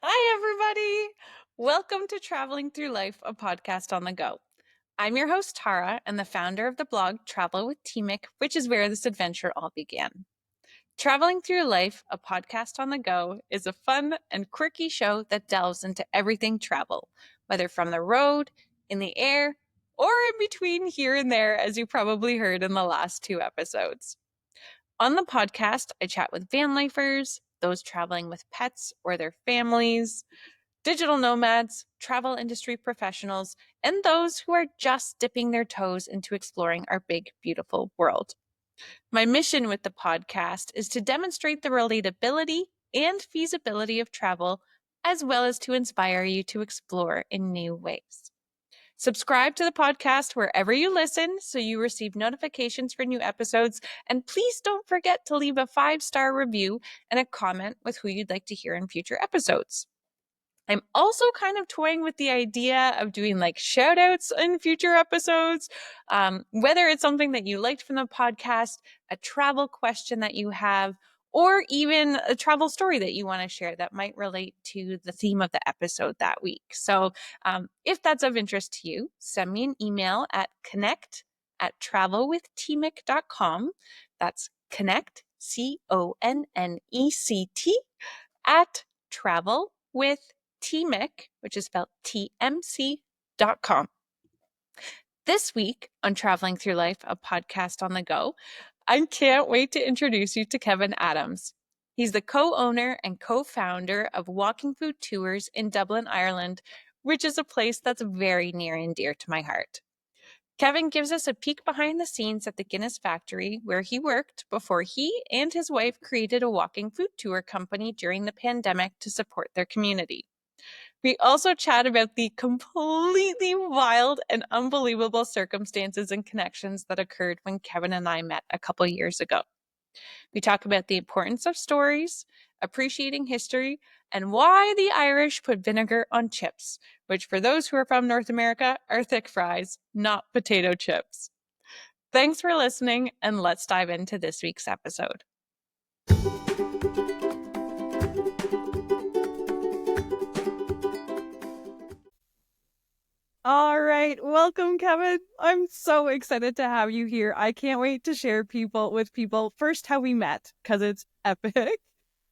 Hi, everybody. Welcome to Traveling Through Life, a podcast on the go. I'm your host, Tara, and the founder of the blog Travel with TMc, which is where this adventure all began. Traveling Through Life, a podcast on the go, is a fun and quirky show that delves into everything travel, whether from the road, in the air, or in between here and there, as you probably heard in the last two episodes. On the podcast, I chat with van lifers, those traveling with pets or their families, digital nomads, travel industry professionals, and those who are just dipping their toes into exploring our big, beautiful world. My mission with the podcast is to demonstrate the relatability and feasibility of travel, as well as to inspire you to explore in new ways. Subscribe to the podcast wherever you listen so you receive notifications for new episodes. And please don't forget to leave a 5-star review and a comment with who you'd like to hear in future episodes. I'm also kind of toying with the idea of doing like shout outs in future episodes, whether it's something that you liked from the podcast, a travel question that you have, or even a travel story that you want to share that might relate to the theme of the episode that week. So if that's of interest to you, send me an email at connect@travelwithtmec.com. That's connect, CONNECT, at travel with TMc, which is spelled TMC.com. This week on Traveling Through Life, a podcast on the go, I can't wait to introduce you to Kevin Adams. He's the co-owner and co-founder of Walking Food Tours in Dublin, Ireland, which is a place that's very near and dear to my heart. Kevin gives us a peek behind the scenes at the Guinness Factory, where he worked before he and his wife created a walking food tour company during the pandemic to support their community. We also chat about the completely wild and unbelievable circumstances and connections that occurred when Kevin and I met a couple years ago. We talk about the importance of stories, appreciating history, and why the Irish put vinegar on chips, which for those who are from North America are thick fries, not potato chips. Thanks for listening, and let's dive into this week's episode. All right. Welcome, Kevin. I'm so excited to have you here. I can't wait to share with people first how we met, because it's epic.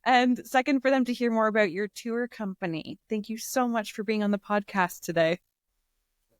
And second, for them to hear more about your tour company. Thank you so much for being on the podcast today.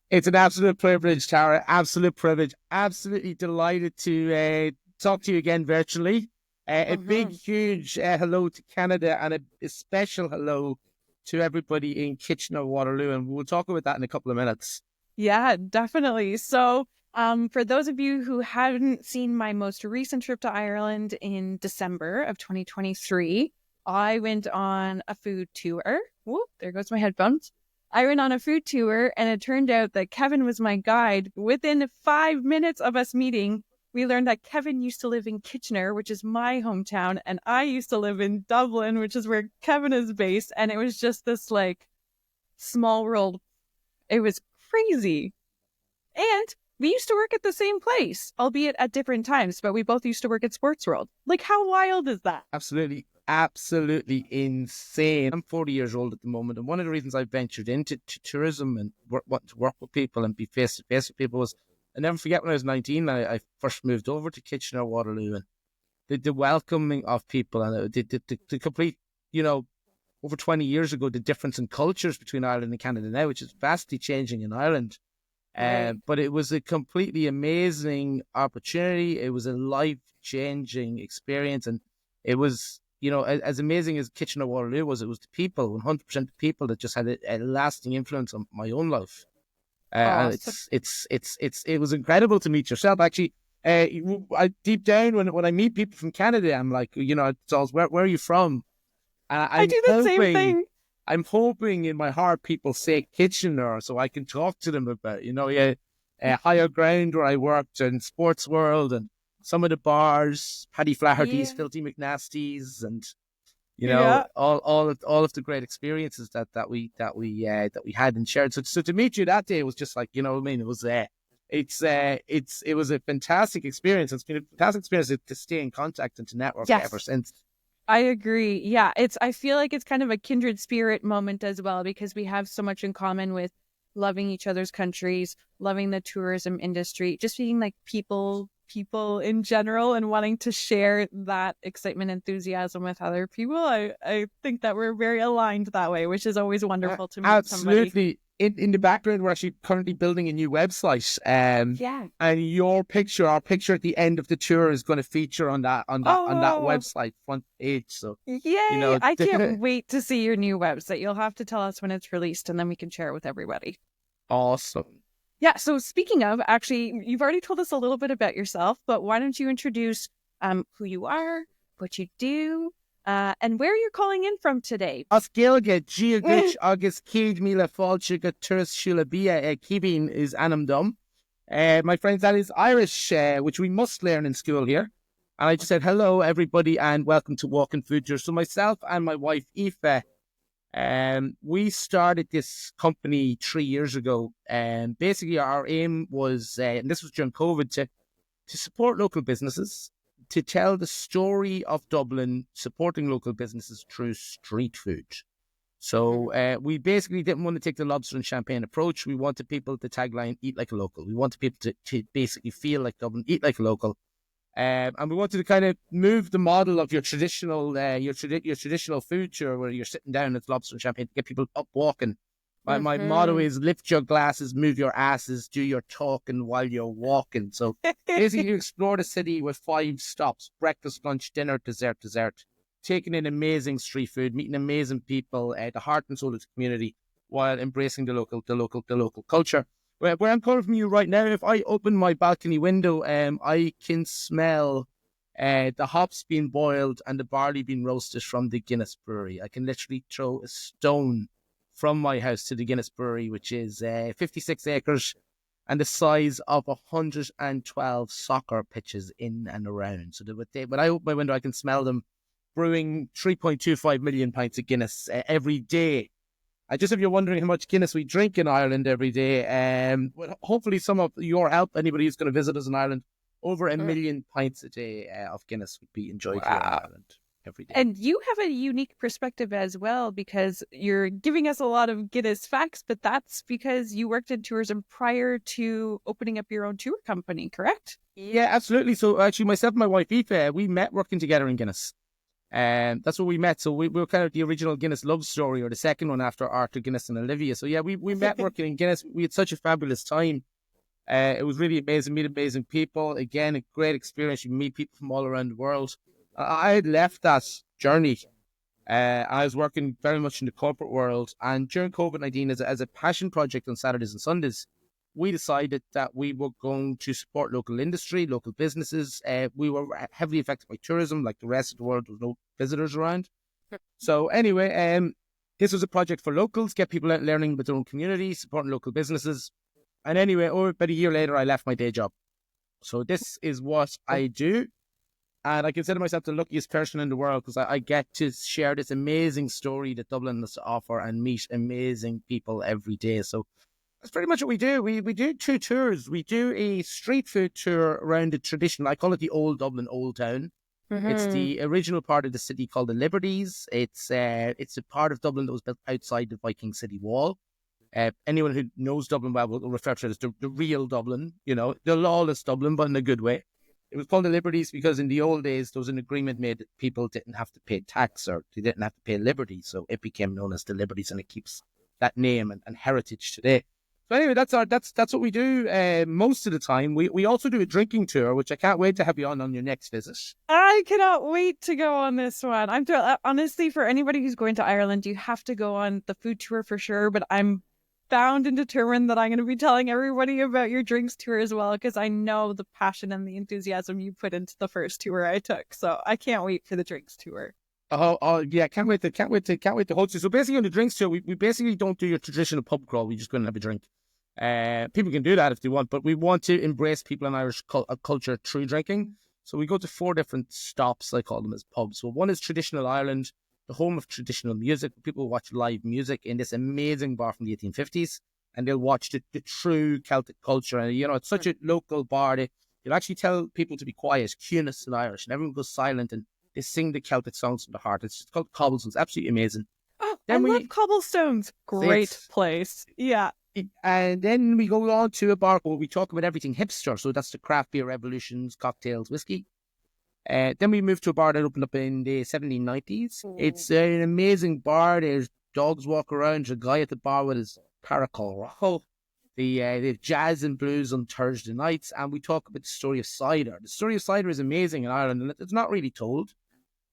It's an absolute privilege, Tara. Absolute privilege. Absolutely delighted to talk to you again virtually. A big, huge hello to Canada and a special hello to everybody in Kitchener-Waterloo. And we'll talk about that in a couple of minutes. Yeah, definitely. So for those of you who haven't seen my most recent trip to Ireland in December of 2023, I went on a food tour. Whoop, there goes my headphones. I went on a food tour, and it turned out that Kevin was my guide. Within 5 minutes of us meeting, we learned that Kevin used to live in Kitchener, which is my hometown, and I used to live in Dublin, which is where Kevin is based. And it was just this like small world. It was crazy. And we used to work at the same place, albeit at different times, but we both used to work at Sports World. Like, how wild is that? Absolutely. Absolutely insane. I'm 40 years old at the moment, and one of the reasons I ventured into tourism and want to work with people and be face to face with people was, I never forget when I was 19, I first moved over to Kitchener-Waterloo, and the welcoming of people and the complete, over 20 years ago, the difference in cultures between Ireland and Canada now, which is vastly changing in Ireland. Right. But it was a completely amazing opportunity. It was a life-changing experience, and it was, as amazing as Kitchener-Waterloo was, it was the people, 100% the people that just had a lasting influence on my own life. And it was incredible to meet yourself. Actually, I deep down when I meet people from Canada, I'm like, it's always, where are you from? I do the same thing. I'm hoping in my heart people say Kitchener so I can talk to them about, Higher Ground where I worked in Sports World and some of the bars, Paddy Flaherty's, Filthy McNasty's, and all of the great experiences that we had and shared. So to meet you that day was just like, it was it was a fantastic experience. It's been a fantastic experience to stay in contact and to network ever since. I agree. Yeah, I feel like it's kind of a kindred spirit moment as well because we have so much in common with loving each other's countries, loving the tourism industry, just being like people in general and wanting to share that excitement, enthusiasm with other people. I think that we're very aligned that way, which is always wonderful to meet somebody. Absolutely. In the background, we're actually currently building a new website. Yeah. And our picture at the end of the tour is going to feature on that Oh, website front page. So, you yay. know, I can't wait to see your new website. You'll have to tell us when it's released and then we can share it with everybody. awesome. Yeah, so speaking of, actually, you've already told us a little bit about yourself, but why don't you introduce who you are, what you do, and where you're calling in from today? As Gaelge, Giagich, August Keed, Mila Falchiga, Turis Shulabia, Kibin is Anam Dum. My friends, that is Irish, which we must learn in school here. And I just said, hello, everybody, and welcome to Walking Food Tour. So myself and my wife, Aoife, we started this company 3 years ago. And basically our aim was, and this was during COVID, to support local businesses, to tell the story of Dublin, supporting local businesses through street food. So we basically didn't want to take the lobster and champagne approach. We wanted people to tagline, eat like a local. We wanted people to basically feel like Dublin, eat like a local. And we wanted to kind of move the model of your traditional traditional food tour where you're sitting down, it's lobster and champagne, to get people up walking. My motto is lift your glasses, move your asses, do your talking while you're walking. So basically you explore the city with 5 stops: breakfast, lunch, dinner, dessert, taking in amazing street food, meeting amazing people, the heart and soul of the community, while embracing the local culture. Where I'm calling from you right now, if I open my balcony window, I can smell the hops being boiled and the barley being roasted from the Guinness Brewery. I can literally throw a stone from my house to the Guinness Brewery, which is 56 acres and the size of 112 soccer pitches in and around. So when I open my window, I can smell them brewing 3.25 million pints of Guinness every day. Just if you're wondering how much Guinness we drink in Ireland every day, hopefully some of your help, anybody who's going to visit us in Ireland, over 1 million pints a day of Guinness would be enjoyed here in Wow. Ireland every day. And you have a unique perspective as well because you're giving us a lot of Guinness facts, but that's because you worked in tourism prior to opening up your own tour company, correct? Yeah, absolutely. So actually, myself and my wife, Aoife, we met working together in Guinness. And that's where we met. So we were kind of the original Guinness love story, or the second one after Arthur Guinness and Olivia. So yeah, we met working in Guinness. We had such a fabulous time. It was really amazing, meet amazing people. Again, a great experience. You meet people from all around the world. I had left that journey. I was working very much in the corporate world. And during COVID-19, as a passion project on Saturdays and Sundays, we decided that we were going to support local industry, local businesses. We were heavily affected by tourism, like the rest of the world. There was no visitors around. So anyway, this was a project for locals, get people out learning about their own community, supporting local businesses. And anyway, about a year later, I left my day job. So this is what I do. And I consider myself the luckiest person in the world because I get to share this amazing story that Dublin has to offer and meet amazing people every day. So that's pretty much what we do. We do 2 tours. We do a street food tour around the traditional, I call it the Old Dublin Old Town. It's the original part of the city called the Liberties. It's a part of Dublin that was built outside the Viking city wall. Anyone who knows Dublin well will refer to it as the real Dublin, the lawless Dublin, but in a good way. It was called the Liberties because in the old days, there was an agreement made that people didn't have to pay tax or they didn't have to pay liberty. So it became known as the Liberties and it keeps that name and heritage today. So anyway, that's what we do most of the time. We also do a drinking tour, which I can't wait to have you on your next visit. I cannot wait to go on this one. I'm honestly, for anybody who's going to Ireland, you have to go on the food tour for sure. But I'm bound and determined that I'm going to be telling everybody about your drinks tour as well, because I know the passion and the enthusiasm you put into the first tour I took. So I can't wait for the drinks tour. Oh yeah, can't wait to host you. So basically on the drinks tour, we basically don't do your traditional pub crawl. We just go and have a drink. People can do that if they want, but we want to embrace people in Irish culture through drinking. So we go to 4 different stops, I call them as pubs. So one is Traditional Ireland, the home of traditional music. People watch live music in this amazing bar from the 1850s, and they'll watch the true Celtic culture. And, it's such a local bar. They'll actually tell people to be quiet, Guinness in Irish, and everyone goes silent. And They sing the Celtic songs from the heart. It's called Cobblestones. Absolutely amazing. Oh, I Then love Cobblestones. Great it's place. Yeah. and then we go on to a bar where we talk about everything hipster. So that's the craft beer revolutions, cocktails, whiskey. Then we moved to a bar that opened up in the 1790s. It's an amazing bar. There's dogs walk around. There's a guy at the bar with his Caracol Rocco. They have jazz and blues on Thursday nights, and we talk about the story of cider. The story of cider is amazing in Ireland, and it's not really told.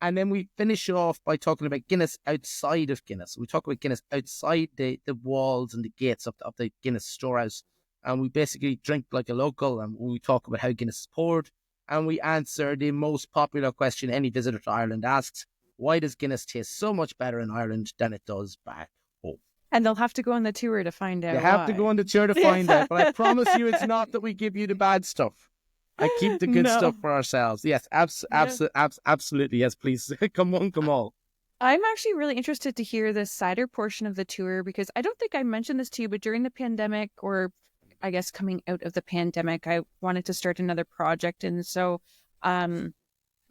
And then we finish off by talking about Guinness outside of Guinness. We talk about Guinness outside the walls and the gates of the Guinness storehouse. And we basically drink like a local, and we talk about how Guinness is poured. And we answer the most popular question any visitor to Ireland asks: why does Guinness taste so much better in Ireland than it does back home? And they'll have to go on the tour to find You out have to why. go on the tour to find out. But I promise you, it's not that we give you the bad stuff. I keep the good No. stuff for ourselves. Yes, absolutely. Yes, please. Come on, come on. I'm actually really interested to hear the cider portion of the tour, because I don't think I mentioned this to you, but during the pandemic, or I guess coming out of the pandemic, I wanted to start another project. And so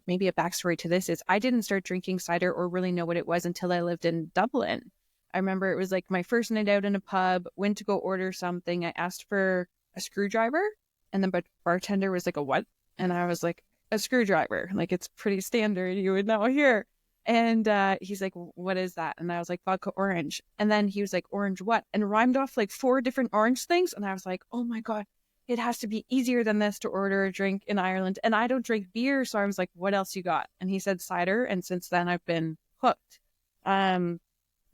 maybe a backstory to this is I didn't start drinking cider or really know what it was until I lived in Dublin. I remember it was like my first night out in a pub, went to go order something. I asked for a screwdriver, and the bartender was like, a what? And I was like, a screwdriver. Like, it's pretty standard. You would know here. And he's like, what is that? And I was like, vodka orange. And then he was like, orange what? And rhymed off like 4 different orange things. And I was like, oh my God, it has to be easier than this to order a drink in Ireland. And I don't drink beer. So I was like, what else you got? And he said cider. And since then I've been hooked.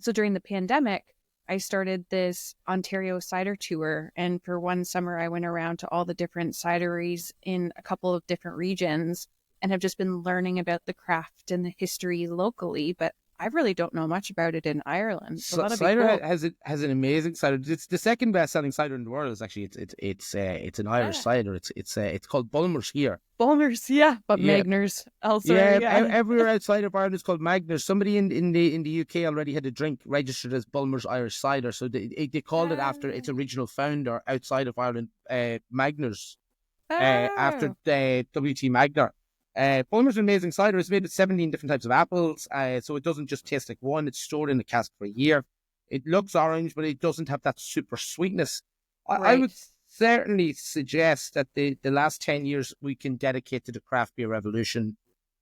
So during the pandemic, I started this Ontario cider tour. And for one summer, I went around to all the different cideries in a couple of different regions and have just been learning about the craft and the history locally. But I really don't know much about it in Ireland. So that'll be cider cool. has an amazing cider. It's the second best selling cider in the world. Is actually it's an Irish cider. It's called Bulmers here. Bulmers, yeah, but Yeah, Magners elsewhere. Yeah. everywhere outside of Ireland is called Magners. Somebody in the UK already had a drink registered as Bulmers Irish cider, so they called it after its original founder outside of Ireland, Magners, after Oh, W.T. Magner. Bulmers amazing cider. It's made with 17 different types of apples, so it doesn't just taste like one. It's stored in the cask for a year. It looks orange, but it doesn't have that super sweetness. I would right. certainly suggest that the last 10 years we can dedicate to the craft beer revolution,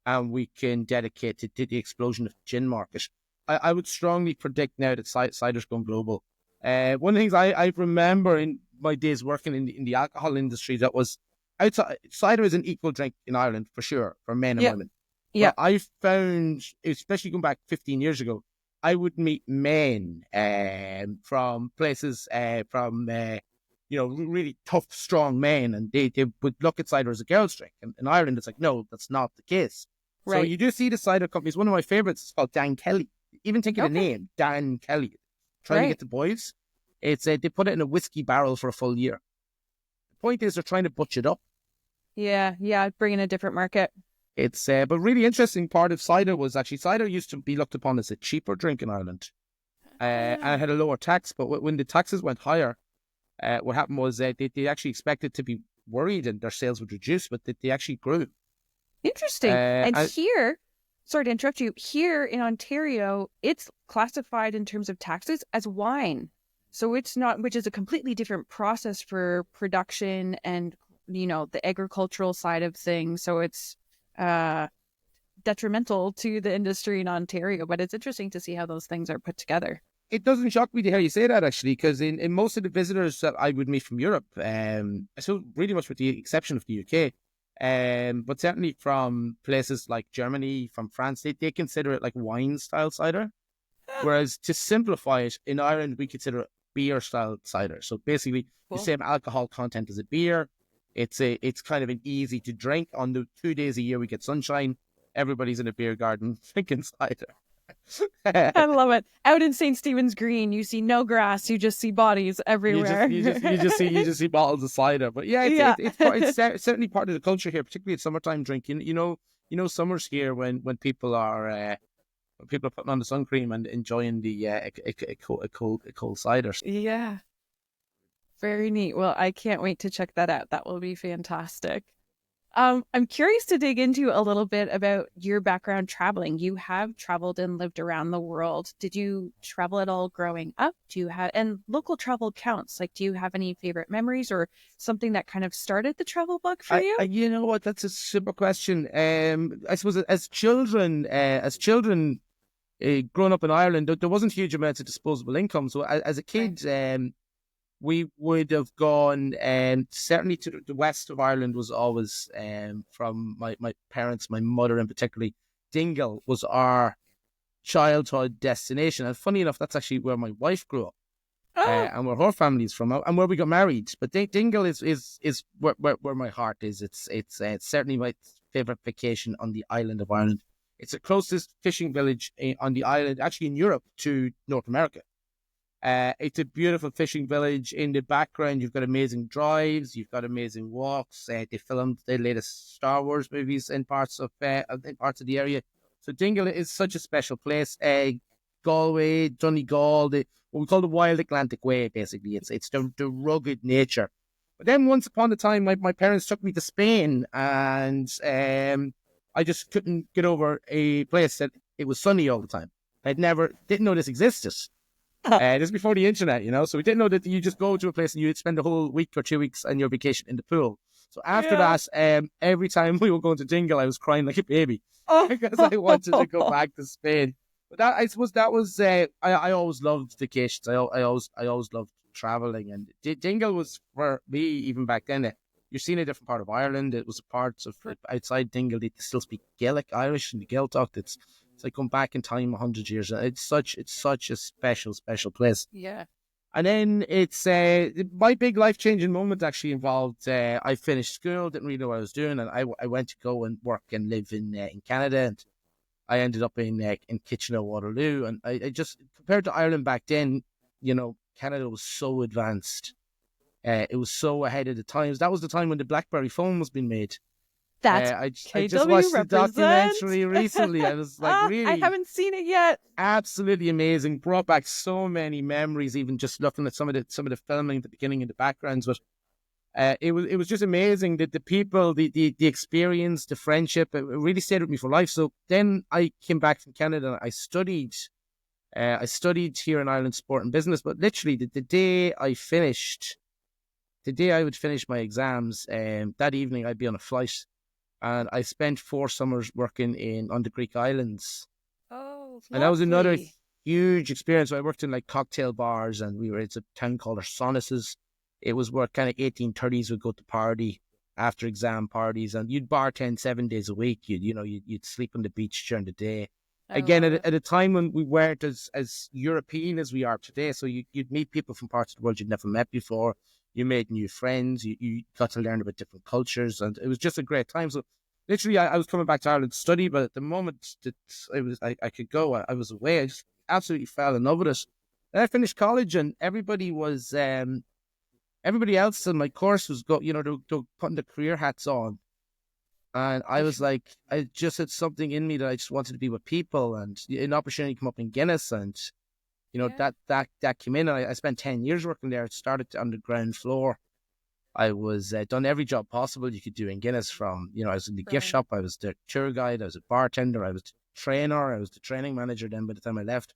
and we can dedicate to the explosion of the gin market. I would strongly predict now that cider's gone global. One of the things I remember in my days working in the alcohol industry, that was outside, cider is an equal drink in Ireland for sure, for men and Yep. women. Yep. But I found, especially going back 15 years ago, I would meet men from places from really tough, strong men, and they would look at cider as a girl's drink. And in Ireland, it's like, no, that's not the case. So Right. you do see the cider companies. One of my favorites is called Dan Kelly. Even think of the Okay. name, Dan Kelly. Trying to get Right. the boys. It's they put it in a whiskey barrel for a full year. The point is they're trying to butch it up. Yeah. Yeah. Bring in a different market. It's but really interesting part of cider was actually cider used to be looked upon as a cheaper drink in Ireland, and it had a lower tax. But when the taxes went higher, what happened was they actually expected to be worried and their sales would reduce, but they actually grew. Interesting. And And here, sorry to interrupt you, here in Ontario, it's classified in terms of taxes as wine. So it's not, which is a completely different process for production and, the agricultural side of things. So it's uh, detrimental to the industry in Ontario. But it's interesting to see how those things are put together. it doesn't shock me to hear you say that, actually, because in most of the visitors that I would meet from Europe, so really much with the exception of the UK, but certainly from places like Germany, from France, they consider it like wine style cider. Whereas to simplify it, in Ireland, we consider it beer style cider. So basically the Cool. same alcohol content as a beer. It's kind of an easy to drink. On the 2 days a year we get sunshine, everybody's in a beer garden drinking cider. I love it. Out in St. Stephen's Green, you see no grass, you just see bodies everywhere. You just see bottles of cider. But yeah, Yeah. it's certainly part of the culture here, particularly at summertime drinking. Summers here when people are putting on the sun cream and enjoying the a cold cider. Yeah. Very neat. Well, I can't wait to check that out. That will be fantastic. I'm curious to dig into a little bit about your background traveling. You have traveled and lived around the world. Did you travel at all growing up? Do you have, and local travel counts. Like, do you have any favorite memories or something that kind of started the travel bug for I you? you know what? That's a super question. I suppose as children, growing up in Ireland, there wasn't huge amounts of disposable income. So as a Okay. kid, we would have gone, certainly to the west of Ireland was always, from my parents, my mother in particularly, Dingle was our childhood destination. And funny enough, that's actually where my wife grew up, Oh, and where her family is from, and where we got married. But Dingle is where my heart is. It's certainly my favorite vacation on the island of Ireland. It's the closest fishing village on the island, actually in Europe, to North America. It's a beautiful fishing village. In the background, you've got amazing drives, you've got amazing walks. They filmed the latest Star Wars movies in parts of the area. So Dingle is such a special place. Galway, Donegal, what we call the Wild Atlantic Way. Basically, it's the rugged nature. But then once upon a time, my parents took me to Spain, and I just couldn't get over a place that it was sunny all the time. I'd never didn't know this existed. This is before the internet, so we didn't know that you just go to a place and you'd spend a whole week or 2 weeks on your vacation in the pool. So after yeah. that, every time we were going to Dingle, I was crying like a baby Oh, because I wanted to go back to Spain. But I suppose that was, I always loved vacations. I always loved traveling, and Dingle was for me even back then. You're seeing a different part of Ireland. It was a part of outside Dingle. They still speak Gaelic Irish and the Gaeltacht. It's like going back in time 100 years. It's such a special place. yeah. And then it's my big life changing moment actually involved. I finished school, didn't really know what I was doing, and I went to go and work and live in Canada, and I ended up in Kitchener Waterloo, and I just compared to Ireland back then, Canada was so advanced. It was so ahead of the times. That was the time when the BlackBerry phone was being made. That's I just KW watched the represent. documentary recently. I was like, I really haven't seen it yet. absolutely amazing. Brought back so many memories, even just looking at some of the filming at the beginning and the backgrounds. But it was just amazing that the people, the experience, the friendship, it really stayed with me for life. So then I came back from Canada. And I studied. I studied here in Ireland sport and business. But literally, the day I would finish my exams, that evening I'd be on a flight, and I spent 4 summers working on the Greek islands. Oh, And that was another lovely. huge experience. So I worked in like cocktail bars, and it's a town called Arsonis's. It was where kind of 1830s would go to party after exam parties, and you'd bartend 7 days a week. You'd sleep on the beach during the day. I Again, love at, it. at a time when we weren't as European as we are today, so you'd meet people from parts of the world you'd never met before. You made new friends. You got to learn about different cultures, and it was just a great time. So literally, I was coming back to Ireland to study, but at the moment that I could go, I was away. I just absolutely fell in love with it. Then I finished college, and everybody else in my course was they were putting the career hats on, and I was like, I just had something in me that I just wanted to be with people, and an opportunity came up in Guinness, and Yeah. that came in, and I spent 10 years working there. It started on the ground floor. I was done every job possible you could do in Guinness. From I was in the gift Brilliant. shop, I was the tour guide, I was a bartender, I was the trainer, I was the training manager. Then by the time I left,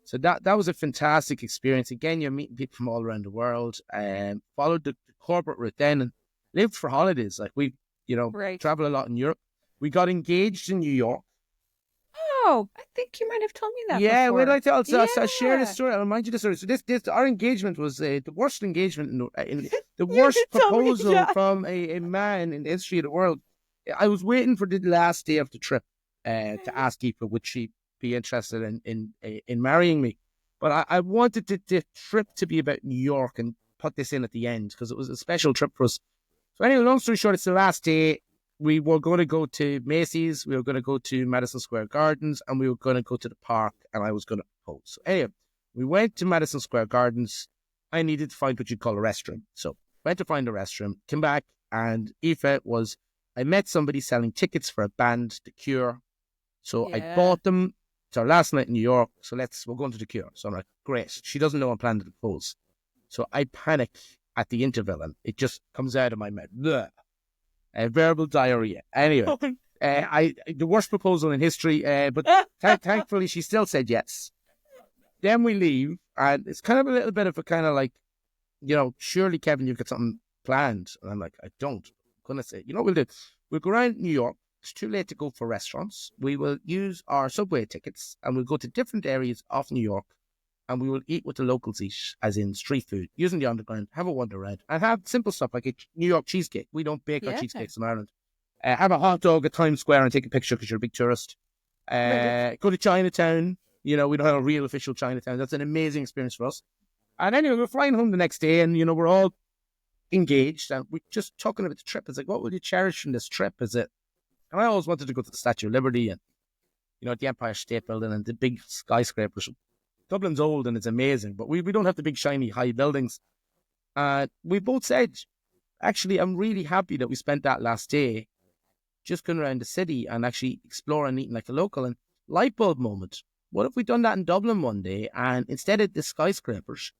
so that was a fantastic experience. Again, you're meeting people from all around the world, and followed the corporate route then, and lived for holidays. Like we, Right. travel a lot in Europe. We got engaged in New York. Oh, I think you might have told me that Yeah, wait, before. I'll share this Yeah. story. I'll remind you the story. So this our engagement was the worst engagement, in the You worst did tell me, proposal yeah. from a man in the history of the world. I was waiting for the last day of the trip, to ask Aoife would she be interested in marrying me, but I wanted the trip to be about New York and put this in at the end because it was a special trip for us. So anyway, long story short, it's the last day. We were going to go to Macy's, we were going to go to Madison Square Gardens, and we were going to go to the park, and I was going to propose. So anyway, we went to Madison Square Gardens. I needed to find what you'd call a restroom. So went to find a restroom, came back, and I met somebody selling tickets for a band, The Cure. So I Yeah. bought them. It's our last night in New York, so we're going to The Cure. So I'm like, great. She doesn't know I'm planning to propose. So I panic at the interval, and it just comes out of my mouth. Bleh. verbal diarrhea. Anyway, the worst proposal in history, but thankfully she still said yes. Then we leave, and it's kind of a little bit of a kind of like, surely, Kevin, you've got something planned. And I'm like, I don't. I'm going to say, what we'll do? We'll go around New York. It's too late to go for restaurants. We will use our subway tickets, and we'll go to different areas of New York, and we will eat what the locals eat, as in street food, using the underground, have a wander around, and have simple stuff like a New York cheesecake. We don't bake our cheesecakes in Ireland. Have a hot dog at Times Square and take a picture because you're a big tourist. Go to Chinatown. We don't have a real official Chinatown. That's an amazing experience for us. And anyway, we're flying home the next day, and, we're all engaged, and we're just talking about the trip. It's like, what will you cherish from this trip? Is it? And I always wanted to go to the Statue of Liberty and, the Empire State Building and the big skyscrapers. Dublin's old and it's amazing, but we don't have the big, shiny, high buildings. We both said, actually, I'm really happy that we spent that last day just going around the city and actually exploring and eating like a local. And light bulb moment. What if we done that in Dublin one day, and instead of the skyscrapers,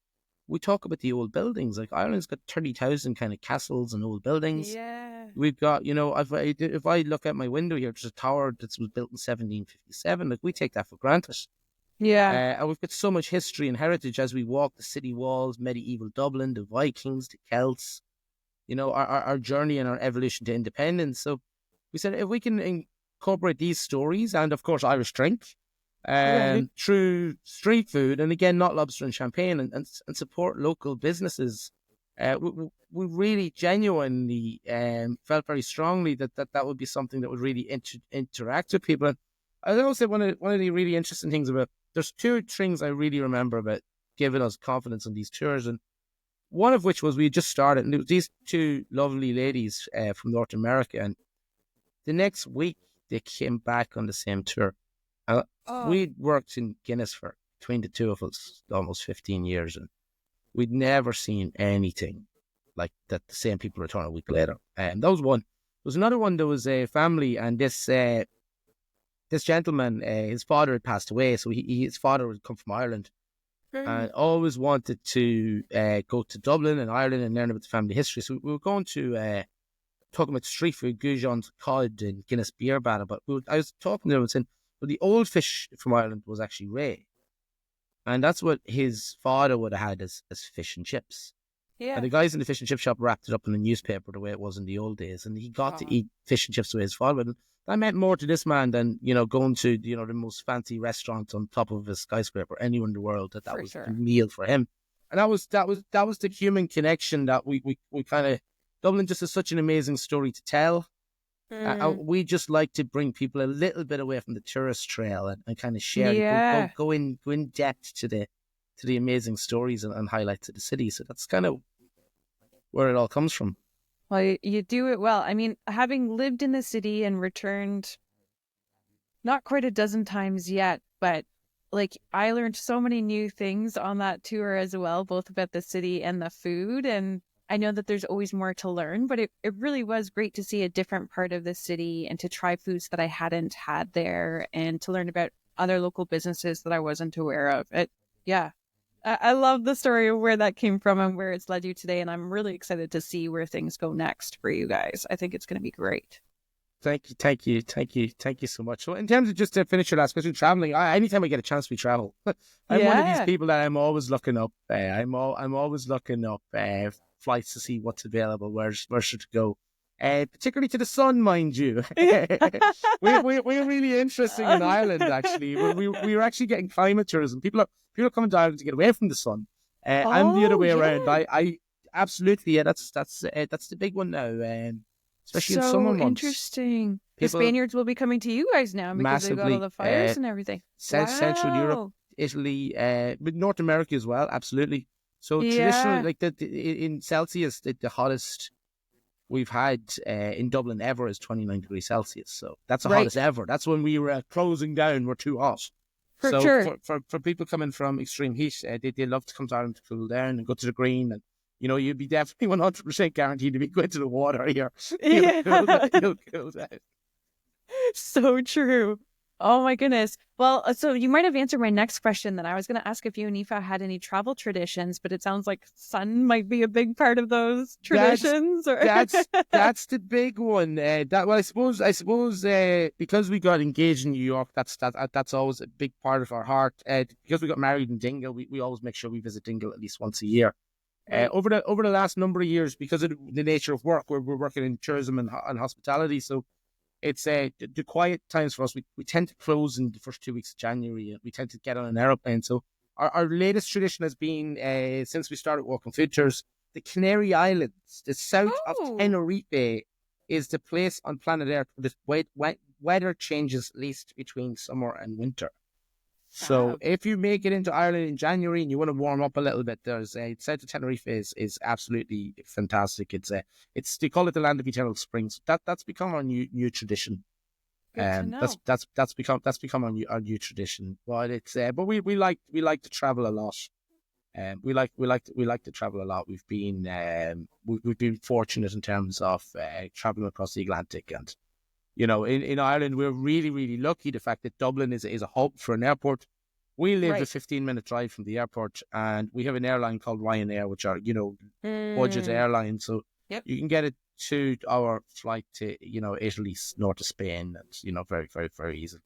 we talk about the old buildings? Like, Ireland's got 30,000 kind of castles and old buildings. Yeah. We've got, if I look out my window here, there's a tower that was built in 1757. Like, we take that for granted. Yeah. And we've got so much history and heritage as we walk the city walls, medieval Dublin, the Vikings, the Celts, our journey and our evolution to independence. So we said, if we can incorporate these stories and, of course, Irish drink, through street food, and again, not lobster and champagne, and support local businesses, we really genuinely felt very strongly that would be something that would really interact with people. And I also one of the really interesting things about, there's two things I really remember about giving us confidence on these tours, and one of which was we had just started, and it was these two lovely ladies from North America, and the next week they came back on the same tour. We'd worked in Guinness for, between the two of us, almost 15 years, and we'd never seen anything like that. The same people return a week later. And that was one. There was another one. There was a family, and this gentleman, his father had passed away, so his father had come from Ireland, and always wanted to go to Dublin and Ireland and learn about the family history. So we were going to talking about street food, Goujon's cod and Guinness beer battle. But I was talking to him and saying, well, the old fish from Ireland was actually Ray. And that's what his father would have had as fish and chips. Yeah. And the guys in the fish and chip shop wrapped it up in a newspaper the way it was in the old days. And he got to eat fish and chips with his father. And that meant more to this man than, going to, the most fancy restaurant on top of a skyscraper anywhere in the world. That was the meal for him. And that was the human connection that we kind of, Dublin just is such an amazing story to tell. We just like to bring people a little bit away from the tourist trail and kind of share, go in depth to the amazing stories and highlights of the city. So that's kind of where it all comes from. Well, you do it well. I mean, having lived in the city and returned not quite a dozen times yet, but like I learned so many new things on that tour as well, both about the city and the food. And I know that there's always more to learn, but it really was great to see a different part of the city and to try foods that I hadn't had there and to learn about other local businesses that I wasn't aware of. I love the story of where that came from and where it's led you today. And I'm really excited to see where things go next for you guys. I think it's going to be great. Thank you so much. So in terms of, just to finish your last question, traveling, anytime I get a chance, we travel. I'm one of these people that I'm always looking up. I'm always looking up flights to see what's available, where should to go. Particularly to the sun, mind you. we're really interesting in Ireland, actually. We were actually getting climate tourism. People are coming to Ireland to get away from the sun. I'm the other way around. I absolutely, that's the big one now. Especially in summer months. Interesting. The Spaniards will be coming to you guys now because they've got all the fires and everything. Central Europe, Italy, but North America as well, absolutely. So traditionally, like in Celsius, the hottest we've had in Dublin ever is 29 degrees Celsius. So that's the hottest ever. That's when we were closing down. We're too hot. For people coming from extreme heat, they love to come down to cool down and go to the green, and you'd be definitely 100% guaranteed to be going to the water here. You'll cool down. So true. Oh my goodness. Well, so you might have answered my next question then. I was going to ask if you and Aoife had any travel traditions, but it sounds like sun might be a big part of those That's traditions or that's that's the big one. That well, I suppose because we got engaged in New York, that's always a big part of our heart. Because we got married in Dingle, we always make sure we visit Dingle at least once a year. Right. Over the last number of years, because of the nature of work, we're working in tourism and hospitality, so it's the quiet times for us. We tend to close in the first 2 weeks of January. And we tend to get on an aeroplane. So our latest tradition has been since we started walking food tours, the Canary Islands, the south of Oh, Tenerife, is the place on planet Earth where the weather changes least between summer and winter. So fab. if you make it into Ireland in January and you want to warm up a little bit, there's south of Tenerife is absolutely fantastic. It's they call it the land of eternal springs. That's become our new tradition. Good to That's know. become our new tradition. But it's but we like to travel a lot. We like to travel a lot. We've been fortunate in terms of traveling across the Atlantic, and in Ireland, we're really, really lucky. The fact that Dublin is a hub for an airport. We live a Right. 15-minute drive from the airport, and we have an airline called Ryanair, which are, budget Mm, airlines. So yep. you can get a 2 hour flight to, Italy, north of Spain. That's, very, very, very easy.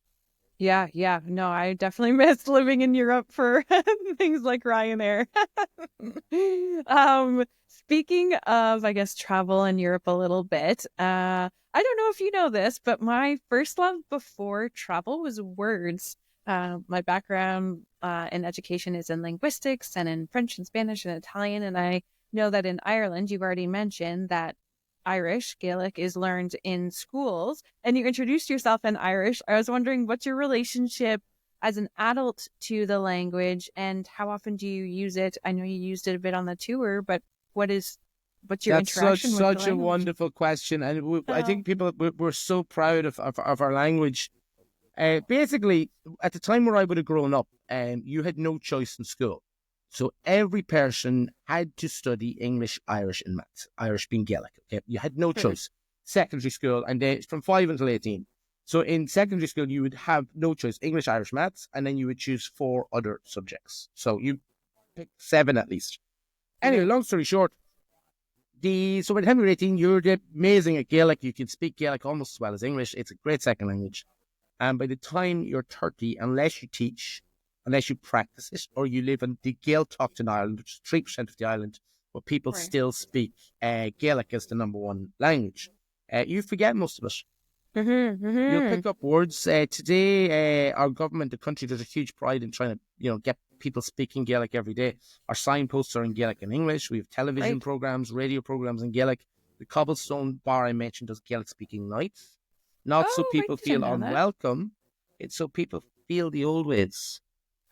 Yeah, yeah. No, I definitely missed living in Europe for things like Ryanair. Speaking of, I guess, travel in Europe a little bit, I don't know if you know this, but my first love before travel was words. My background in education is in linguistics and in French and Spanish and Italian, and I know that in Ireland, you've already mentioned that Irish, Gaelic, is learned in schools, and you introduced yourself in Irish. I was wondering what's your relationship as an adult to the language, and how often do you use it? I know you used it a bit on the tour, but what is what's your That's such interaction with the such a language? wonderful question, and I Oh, think we're so proud of our language. Basically, at the time where I would have grown up, you had no choice in school. So every person had to study English, Irish, and maths. Irish being Gaelic. Okay, you had no sure. choice. Secondary school, and then from 5 until 18. So in secondary school, you would have no choice: English, Irish, maths, and then you would choose 4 other subjects. So you pick seven at least. Anyway, Okay. long story short, so by the time you're 18, you're amazing at Gaelic. You can speak Gaelic almost as well as English. It's a great second language. And by the time you're 30, unless you teach, unless you practice it, or you live in the Gaeltacht in Ireland, which is 3% of the island, where people Right. still speak Gaelic as the number one language, you forget most of it. Mm-hmm, You'll mm-hmm. pick up words. Today, our government, the country, there's a huge pride in trying to, get people speaking Gaelic every day. Our signposts are in Gaelic and English. We have television Right. programs, radio programs in Gaelic. The cobblestone bar I mentioned does Gaelic speaking nights. Not so Oh, I people feel didn't know that. unwelcome. It's so people feel the old ways.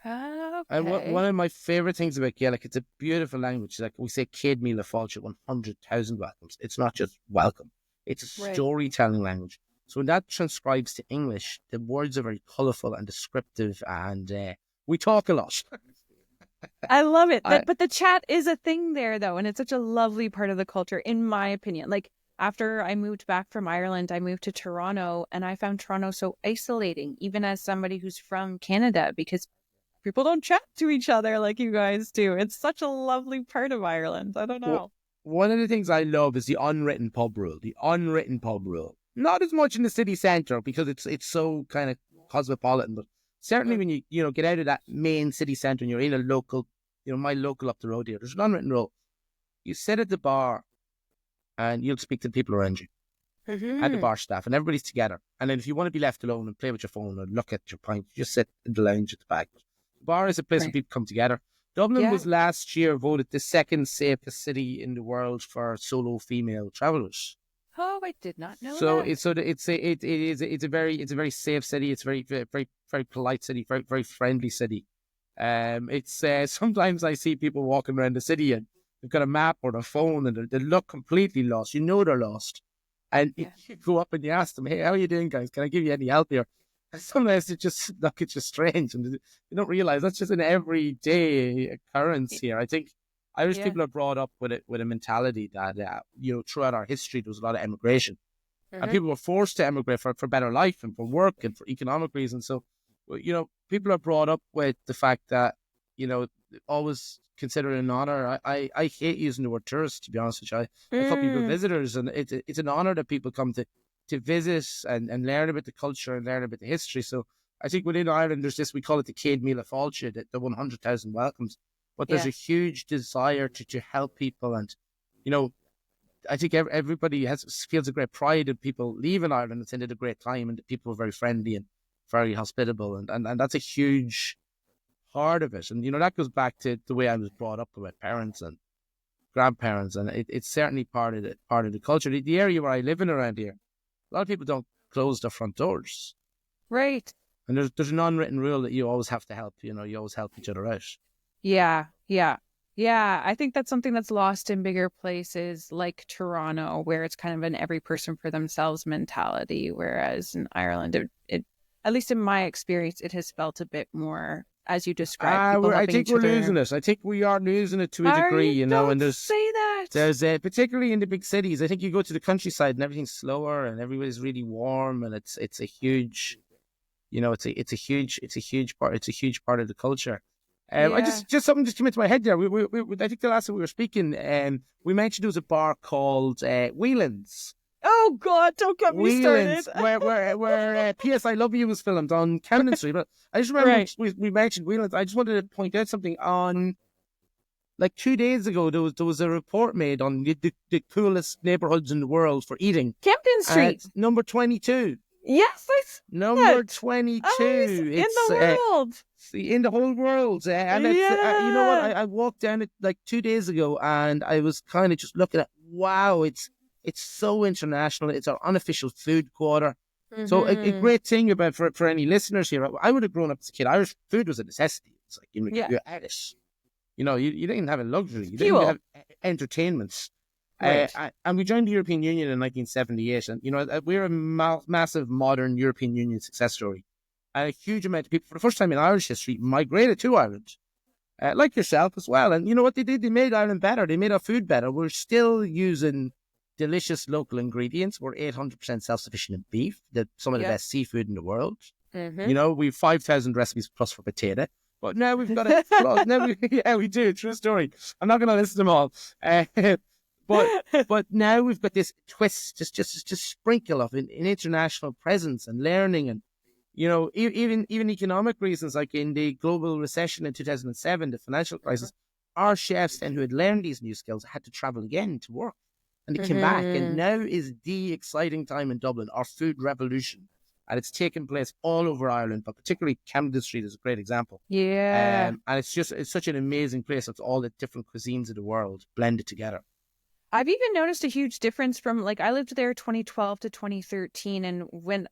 And one Okay. of my favorite things about Gaelic, it's a beautiful language. Like we say, Céad Míle Fáilte, 100,000 welcomes. It's not just welcome. It's a Right. storytelling language. So when that transcribes to English, the words are very colourful and descriptive, and we talk a lot. I love it. I, But the chat is a thing there though, and it's such a lovely part of the culture, in my opinion. Like after I moved back from Ireland, I moved to Toronto, and I found Toronto so isolating, even as somebody who's from Canada, because people don't chat to each other like you guys do. It's such a lovely part of Ireland. I don't w- know. One of the things I love is the unwritten pub rule. The unwritten pub rule. Not as much in the city centre because it's so kind of cosmopolitan, but certainly Mm, when you get out of that main city centre and you're in a local, my local up the road here, there's an unwritten rule. You sit at the bar and you'll speak to the people around you and the mhm. bar staff, and everybody's together. And then if you want to be left alone and play with your phone or look at your pint, you just sit in the lounge at the back. The bar is a place where Right. people come together. Dublin Yeah. was last year voted the second safest city in the world for solo female travellers. Oh, I did not know So that. it's a very safe city. It's a very polite city, very friendly city. It's sometimes I see people walking around the city and they've got a map or a phone and they look completely lost. You know they're lost, and you Yeah. go up and you ask them, "Hey, how are you doing, guys? Can I give you any help here?" And sometimes they just look at you strange, and they don't realize that's just an everyday occurrence Y- here. I think Irish Yeah. people are brought up with a mentality that throughout our history there was a lot of emigration. and Hmm. people were forced to emigrate for better life and for work and for economic reasons. So, people are brought up with the fact that, always consider it an honor. I hate using the word tourist, to be honest with you. I call people Mm. visitors, and it's an honor that people come to visit and learn about the culture and learn about the history. So I think within Ireland, there's this, we call it the Céad Míle Fáilte, the 100,000 welcomes. But there's Yeah. a huge desire to help people. And, you know, I think everybody feels a great pride in people leaving Ireland and saying they had a great time and the people were very friendly and very hospitable. And that's a huge part of it. And, that goes back to the way I was brought up with my parents and grandparents. And it's certainly part of the culture. The area where I live in around here, a lot of people don't close their front doors. Right. And there's an unwritten rule that you always have to help, you always help each other out. Yeah. Yeah. Yeah. I think that's something that's lost in bigger places like Toronto, where it's kind of an every person for themselves mentality. Whereas in Ireland, at least in my experience, it has felt a bit more, as you described, people I helping think each we're other. losing it. I think we are losing it to a Are degree, you? and Don't there's say that. there's particularly in the big cities. I think you go to the countryside and everything's slower and everybody's really warm, and it's a huge, it's a huge part of the culture. I Yeah. just something just came into my head there. I think the last time we were speaking, we mentioned there was a bar called Whelan's. Oh God, don't get me started. Whelan's, where P.S. I Love You was filmed on Camden Street. But I just remember Right. we mentioned Whelan's. I just wanted to point out something on. Like 2 days ago, there was a report made on the coolest neighborhoods in the world for eating. Camden Street. Number 22. Yes, I saw Number that. Oh, it's 22. in It's the world. in the whole world. And it's, you know what? Yeah. I walked down it like 2 days ago and I was kind of just looking at, wow, it's so international. It's our unofficial food quarter. So a Hmm. great thing about for any listeners here, I would have grown up as a kid. Irish food was a necessity. It's like, Yeah. you're at it. You didn't have a luxury. You didn't Fuel. have entertainments. Right. And we joined the European Union in 1978. And, we're a massive modern European Union success story. And a huge amount of people, for the first time in Irish history, migrated to Ireland, like yourself as well. And you know what they did? They made Ireland better. They made our food better. We're still using delicious local ingredients. We're 800% self-sufficient in beef, some of the Yep. best seafood in the world. Hmm. We've 5,000 recipes plus for potato. But now we've got it. Yeah, we do. True story. I'm not going to list them all. But now we've got this twist, just sprinkle of an international presence and learning, and even economic reasons, like in the global recession in 2007, the financial crisis. Our chefs then who had learned these new skills had to travel again to work, and they came back. And now is the exciting time in Dublin, our food revolution. And it's taken place all over Ireland, but particularly Camden Street is a great example. Yeah. And it's such an amazing place. It's all the different cuisines of the world blended together. I've even noticed a huge difference from like I lived there 2012 to 2013, and when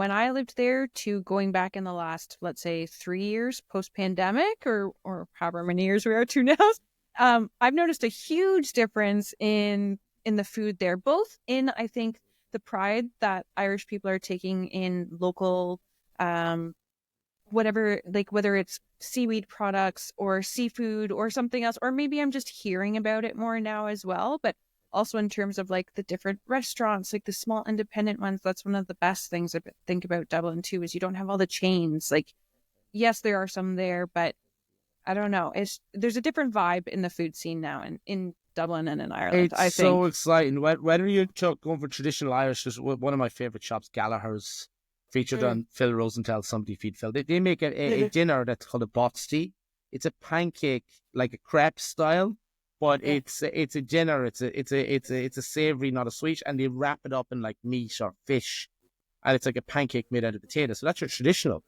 I lived there to going back in the last, let's say, 3 years post pandemic or however many years we are to now. I've noticed a huge difference in the food there, both in I think the pride that Irish people are taking in local whatever, like whether it's seaweed products or seafood or something else, or maybe I'm just hearing about it more now as well, but also in terms of like the different restaurants, like the small independent ones. That's one of the best things I think about Dublin too, is you don't have all the chains. Like, yes, there are some there, but I don't know. There's a different vibe in the food scene now in Dublin and in Ireland, It's I so think. exciting. Whether you're going for traditional Irish, there's one of my favorite shops, Gallagher's, featured Mm. on Phil Rosenthal's Somebody Feed Phil. They make a dinner that's called a botsty. It's a pancake, like a crepe style, but Yeah. it's a dinner. It's a savory, not a sweet, and they wrap it up in like meat or fish, and it's like a pancake made out of potato. So that's your traditional.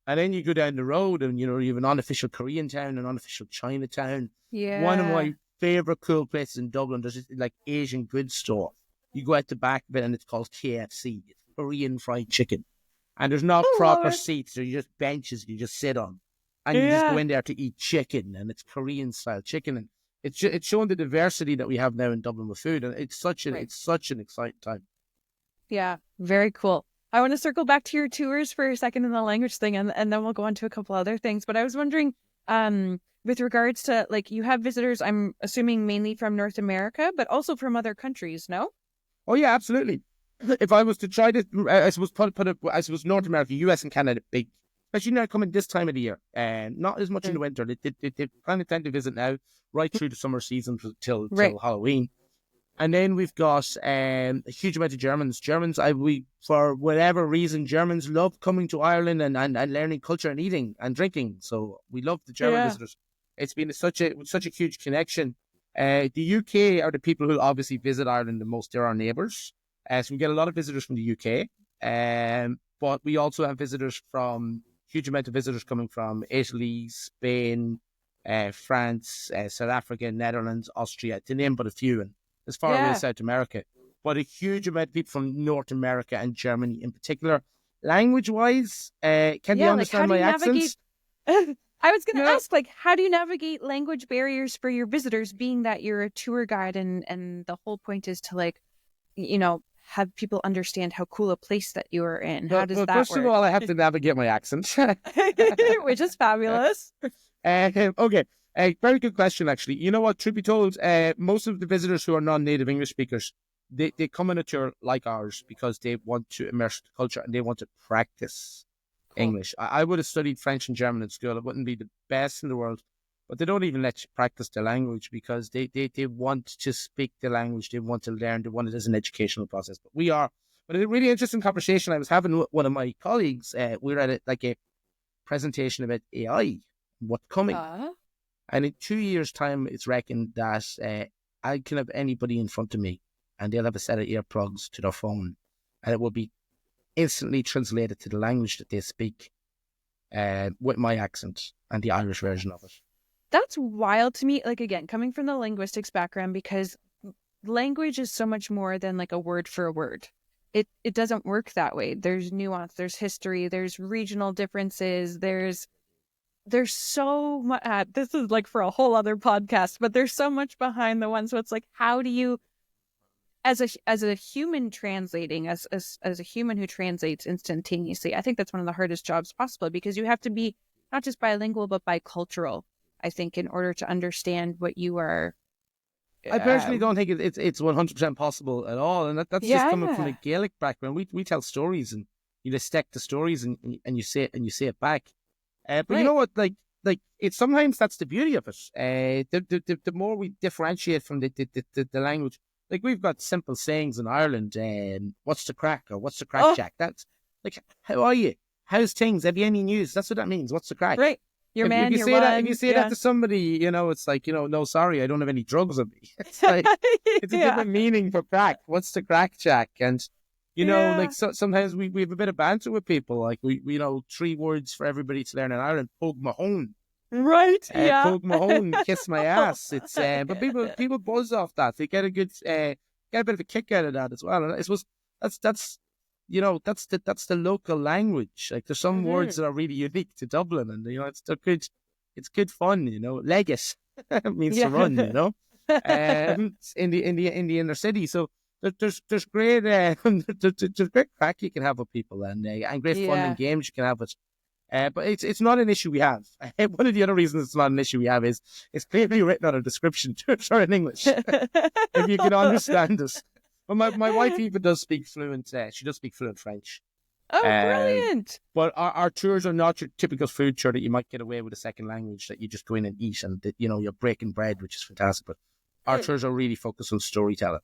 And then you go down the road and, you have an unofficial Korean town, an unofficial Chinatown. One of Yeah. my favorite cool places in Dublin, there's this like Asian goods store. You go out the back of it and it's called KFC. It's Korean fried chicken. And there's not I love proper it. seats. They're just benches you just sit on. And you just go Yeah. in there to eat chicken, and it's Korean style chicken. And it's showing the diversity that we have now in Dublin with food. And Right. it's such an exciting time. Yeah, very cool. I want to circle back to your tours for a second in the language thing, and then we'll go on to a couple other things. But I was wondering, with regards to like you have visitors, I'm assuming mainly from North America, but also from other countries, no? Oh, yeah, absolutely. if I was to try to, I suppose I suppose North America, US and Canada, big, especially now coming this time of the year, and not as much in the winter. They kind of tend to visit now, right through the summer season till Right. Halloween. And then we've got a huge amount of Germans. We for whatever reason, Germans love coming to Ireland and learning culture and eating and drinking. So we love the German visitors. It's been such a huge connection. The UK are the people who obviously visit Ireland the most. They're our neighbours. So we get a lot of visitors from the UK. But we also have huge amount of visitors coming from Italy, Spain, France, South Africa, Netherlands, Austria, to name but a few. And as far away as South America, but a huge amount of people from North America and Germany in particular. Language-wise, can they understand my accents? I was going to ask, how do you navigate language barriers for your visitors, being that you're a tour guide and the whole point is to, have people understand how cool a place that you are in? How does that work? First of all, I have to navigate my accent. Which is fabulous. Okay. Very good question, actually. You know what? Truth be told, most of the visitors who are non-native English speakers, they come on a tour like ours because they want to immerse the culture and they want to practice English. I would have studied French and German at school. I wouldn't be the best in the world, but they don't even let you practice the language because they want to speak the language. They want to learn. They want it as an educational process. But a really interesting conversation I was having with one of my colleagues. We were at a presentation about AI, what's coming. And in 2 years' time, it's reckoned that I can have anybody in front of me and they'll have a set of earplugs to their phone and it will be instantly translated to the language that they speak with my accent and the Irish version of it. That's wild to me. Again, coming from the linguistics background, because language is so much more than a word for a word. It doesn't work that way. There's nuance, there's history, there's regional differences, there's so much. This is for a whole other podcast, but there's so much behind the one. So it's how do you, as a human translating, as a human who translates instantaneously, I think that's one of the hardest jobs possible, because you have to be not just bilingual but bicultural, I think, in order to understand what you are. I personally don't think it's 100% possible at all, and that's just coming from a Gaelic background. We tell stories and you just stack the stories and you say it back. But you know what, it's sometimes that's the beauty of it. The more we differentiate from the language, we've got simple sayings in Ireland. What's the crack, or what's the crack, Jack? That's how are you? How's things? Have you any news? That's what that means. What's the crack? Right. Your man, your one. If you say that to somebody, it's no, sorry, I don't have any drugs on me. It's it's a different meaning for crack. What's the crack, Jack? And sometimes we have a bit of banter with people. We know 3 words for everybody to learn in Ireland. Pug mahone. Right. Pug mahone, kiss my ass. It's but people buzz off that. They get a bit of a kick out of that as well. And I suppose that's that's the local language. There's some words that are really unique to Dublin, and it's good fun. Legis means to run. In the inner city. So there's great there's great crack you can have with people, and great fun and games you can have with. But it's not an issue we have. One of the other reasons it's not an issue we have is it's clearly written on a description in English. If you can understand us. But my wife even does speak fluent. She does speak fluent French. Oh, brilliant! But our tours are not your typical food tour that you might get away with a second language that you just go in and eat, and you're breaking bread, which is fantastic. But our tours are really focused on storytelling.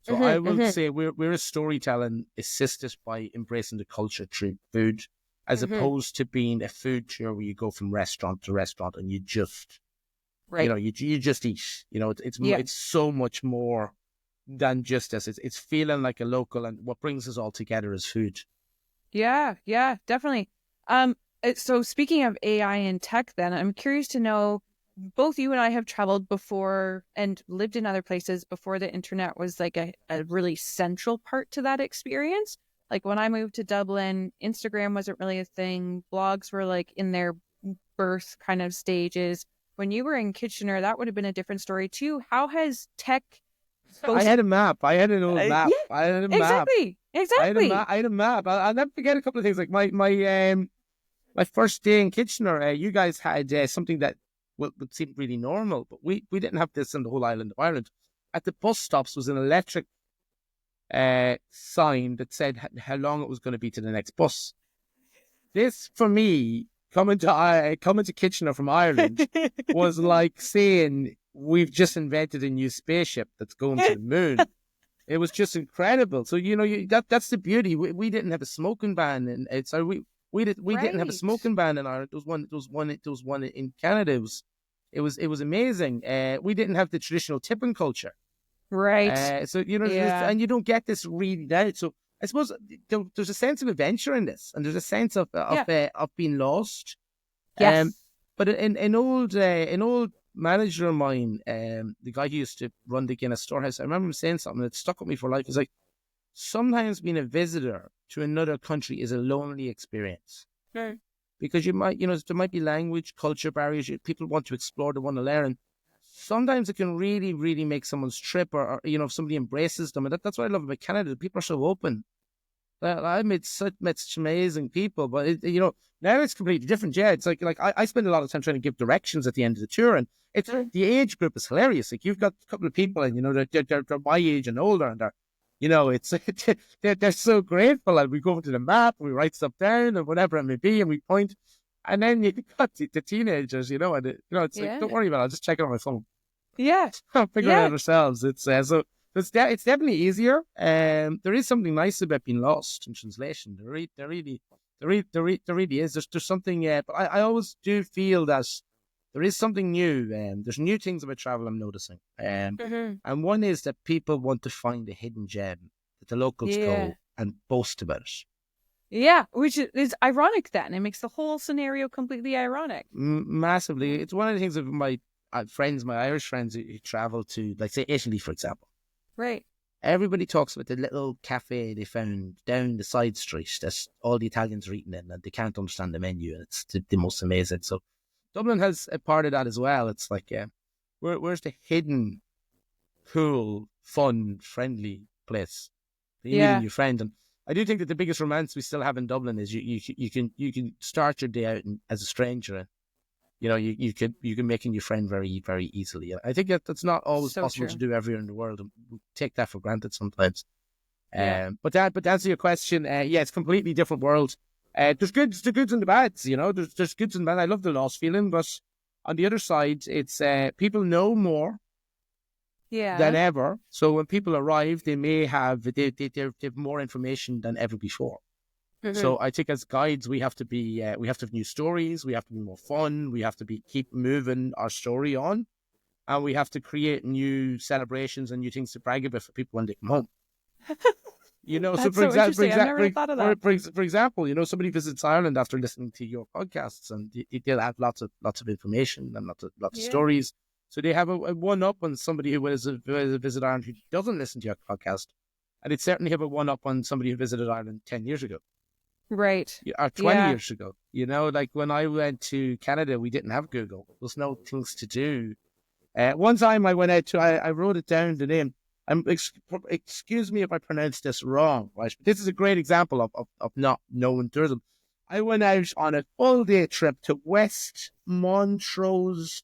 So I will say we're a storytelling assisted by embracing the culture through food, as opposed to being a food tour where you go from restaurant to restaurant and you just, you just eat. It's so much more than just this. It's feeling like a local, and what brings us all together is food. Yeah, definitely. So speaking of AI and tech, then I'm curious to know, both you and I have traveled before and lived in other places before the internet was a really central part to that experience. When I moved to Dublin, Instagram wasn't really a thing. Blogs were in their birth kind of stages. When you were in Kitchener, that would have been a different story too. How has tech... I had a map. I had an old map. Yeah, I had a map. Exactly. I had a map. I'll never forget a couple of things. My first day in Kitchener, you guys had something that would seem really normal, but we didn't have this in the whole island of Ireland. At the bus stops was an electric sign that said how long it was going to be to the next bus. This, for me, coming to Kitchener from Ireland, was like saying we've just invented a new spaceship that's going to the moon. It was just incredible. So that's the beauty. We didn't have a smoking ban, and so we didn't have a smoking ban in Ireland. There was one in Canada. It was amazing. We didn't have the traditional tipping culture. Right. So and you don't get this reading out. So I suppose there's a sense of adventure in this, and there's a sense of being lost. Yes. But an old manager of mine, the guy who used to run the Guinness storehouse, I remember him saying something that stuck with me for life. He's like, sometimes being a visitor to another country is a lonely experience. Mm. Because there might be language, culture barriers. People want to explore, they want to learn. Sometimes it can really, really make someone's trip, or if somebody embraces them. And that's what I love about Canada. People are so open. I met such amazing people, but now it's completely different. Yeah, it's like I spend a lot of time trying to give directions at the end of the tour, and it's the age group is hilarious. Like, you've got a couple of people, and they're my age and older, and it's they're so grateful. And we go over to the map, we write stuff down, and whatever it may be, and we point. And then you got the teenagers, and it's like, don't worry about it. I'll just check it on my phone. Yeah, figure it out ourselves. It's so. It's definitely easier. There is something nice about being lost in translation. There really is. There's something. But I always do feel that there is something new. There's new things about travel I'm noticing. And one is that people want to find a hidden gem that the locals go and boast about it. Yeah, which is ironic then. It makes the whole scenario completely ironic. Massively. It's one of the things of my friends, my Irish friends who travel to, like, say, Italy, for example. Right. Everybody talks about the little cafe they found down the side street that all the Italians are eating in, and they can't understand the menu, and it's the most amazing. So Dublin has a part of that as well. It's like, where's the hidden, cool, fun, friendly place that you meet a new friend? And I do think that the biggest romance we still have in Dublin is you can start your day out as a stranger. You can make a new friend very, very easily. I think that's not always possible to do everywhere in the world, and we take that for granted sometimes. But to answer your question, it's a completely different world. There's goods and the bads. There's goods and bads. I love the lost feeling, but on the other side, it's people know more than ever. So when people arrive, they may have they have more information than ever before. So I think as guides, we have to have new stories. We have to be more fun. We have to keep moving our story on, and we have to create new celebrations and new things to brag about for people when they come home. So for example, somebody visits Ireland after listening to your podcasts, and they'll have lots of information and lots of stories. So they have a one-up on somebody who has visited Ireland who doesn't listen to your podcast, and they'd certainly have a one-up on somebody who visited Ireland 10 years ago. Right. Or 20 years ago. Like when I went to Canada, we didn't have Google. There was no things to do. One time I went out to, I wrote it down, the name. Excuse me if I pronounced this wrong, right? But this is a great example of not knowing tourism. I went out on a full day trip to West Montrose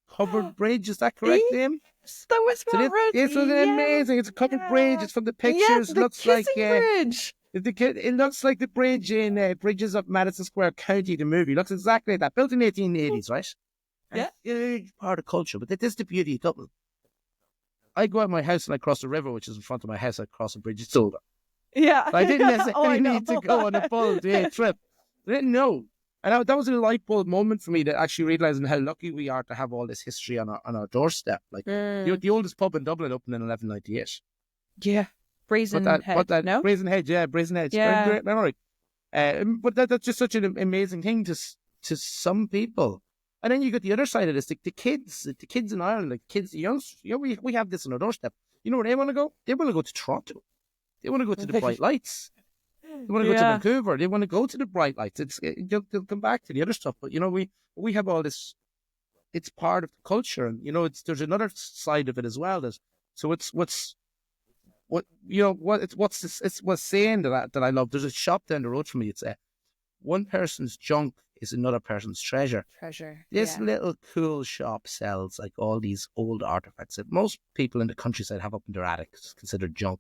Covered Bridge. Is that correct name? That was This was amazing. It's a covered bridge. It's from the pictures. It looks like bridge. It looks like the bridge in Bridges of Madison Square County, the movie. It looks exactly like that. Built in the 1880s, right? Yeah. Huge part of culture. But this is the beauty of Dublin. I go out of my house and I cross the river, which is in front of my house. I cross a bridge. It's older. Yeah. So I didn't necessarily need to go on a full day trip. I didn't know. And that was a light bulb moment for me, that actually realising how lucky we are to have all this history on our doorstep. Like, the oldest pub in Dublin opened in 1198. Yeah. Brazen Head. No? Brazen Head, yeah. Brazen Head. Yeah. Great memory. But that's just such an amazing thing to some people. And then you got the other side of this, the kids in Ireland, the youngsters. We have this on our doorstep. You know where they want to go? They want to go to Toronto. They want to go to the bright lights. They want to go to Vancouver. They want to go to the bright lights. They'll come back to the other stuff. But we have all this. It's part of the culture, and there's another side of it as well. What's saying that I love. There's a shop down the road from me. It's one person's junk is another person's treasure. This little cool shop sells like all these old artifacts that most people in the countryside have up in their attics, considered junk.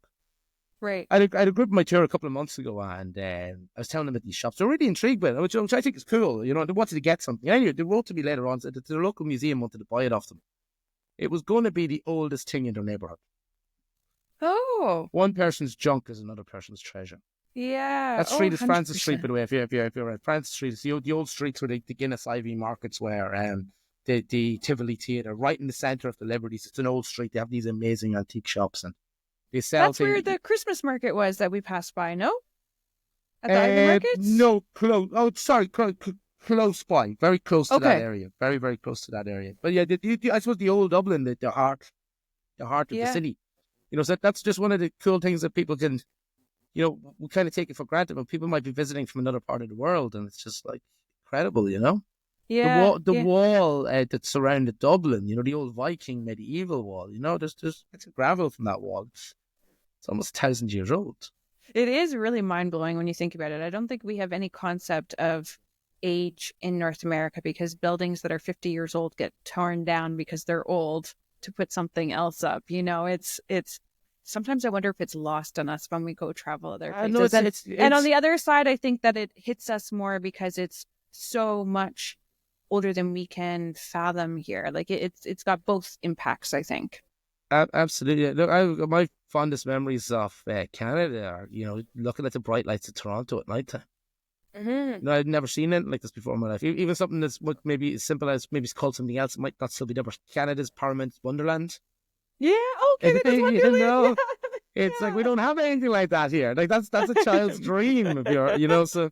Right. I had a group of my tour a couple of months ago, and I was telling them at these shops. They're really intrigued by it, which I think is cool. You know, they wanted to get something. Anyway, they wrote to me later on, said that the local museum wanted to buy it off them. It was going to be the oldest thing in their neighbourhood. Oh, One person's junk is another person's treasure. yeah. That Oh, street is Francis Street, by 100%. the way. If you're at Francis Street, it's the old streets where the Guinness Ivy markets were, the Tivoli Theatre, right in the centre of the Liberties. It's an old street. They have these amazing antique shops, and they sell That's where things. the Christmas market was that we passed by, no? At the Ivy markets? No, close. Oh, sorry, close by, very close to that Okay. area, very, very close to that area. But yeah, I suppose the old Dublin, the heart of the Yeah. city. You know, so that's just one of the cool things that people can, you know, we kind of take it for granted, but people might be visiting from another part of the world, and it's just like incredible, you know. Yeah. The Yeah. wall that surrounded Dublin, you know, the old Viking medieval wall, you know, there's it's a gravel from that wall. It's almost 1,000 years old. It is really mind blowing when you think about it. I don't think we have any concept of age in North America because buildings that are 50 years old get torn down because they're old to put something else up. You know, it's sometimes I wonder if it's lost on us when we go travel other I know places. And on it's the other side, I think that it hits us more because it's so much older than we can fathom here. Like it's got both impacts, I think. Absolutely. Look, my fondest memories of Canada are, you know, looking at the bright lights of Toronto at night time. Mm-hmm. No, I'd never seen anything like this before in my life. Even something that's maybe as simple as maybe it's called something else. It might not still be there, but Canada's Paramount Wonderland. Yeah. Oh, Canada's You Wonderland. know, it's like we don't have anything like that here. Like that's a child's dream if you're, you know. So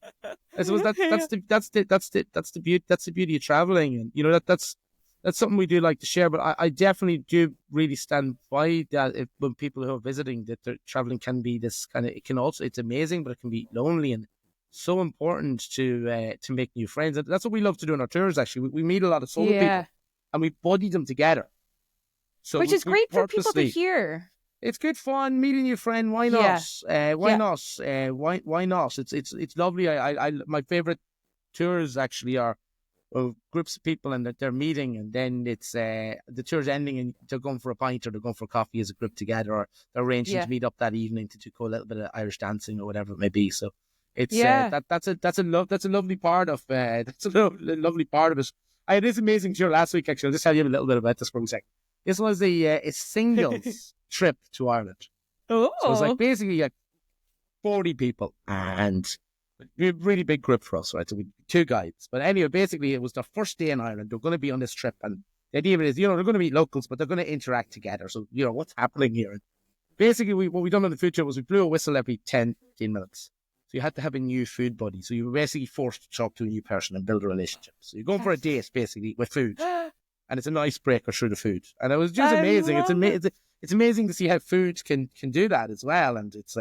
I suppose Yeah. that's the beauty of traveling, and you know that's something we do like to share. But I definitely do really stand by that. When people who are visiting, that their traveling can be this kind of, it can also, it's amazing, but it can be lonely and so important to make new friends. And that's what we love to do on our tours. Actually, we meet a lot of solo Yeah. people and we buddy them together. So Which is we great for people to purposely, hear. it's good fun meeting a new friend. Why not? Yeah. Why Yeah. not? Why not? It's lovely. I my favorite tours actually are groups of people and they're meeting, and then it's the tour's ending and they're going for a pint or they're going for coffee as a group together, or they're arranging Yeah. to meet up that evening to do a little bit of Irish dancing or whatever it may be. So it's Yeah. that's a lovely part of lovely part of it. I had this amazing tour last week. Actually, I'll just tell you a little bit about this for a second. This was a singles trip to Ireland. So it was like Oh. basically like 40 people and a really big group for us, right? So we two guides. But anyway, basically it was their first day in Ireland. They're going to be on this trip, and the idea of it is, you know, they're going to meet locals, but they're going to interact together. So, you know, what's happening here? And basically what we done on the food trip was we blew a whistle every 10, 15 minutes. So you had to have a new food buddy. So you were basically forced to talk to a new person and build a relationship. So you're going for a date basically with food, and it's an icebreaker through the food. And it was just I amazing. love it. It's amazing to see how food can do that as well. And it's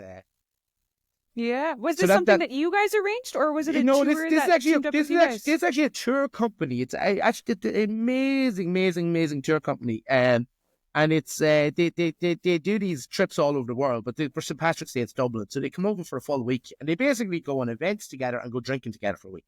Yeah. Was so this something that that you guys arranged, or was it a no, tour this is that actually teamed up with you guys? this is actually a tour company. It's actually an amazing tour company. And it's they do these trips all over the world, but for St. Patrick's Day it's Dublin, so they come over for a full week and they basically go on events together and go drinking together for a week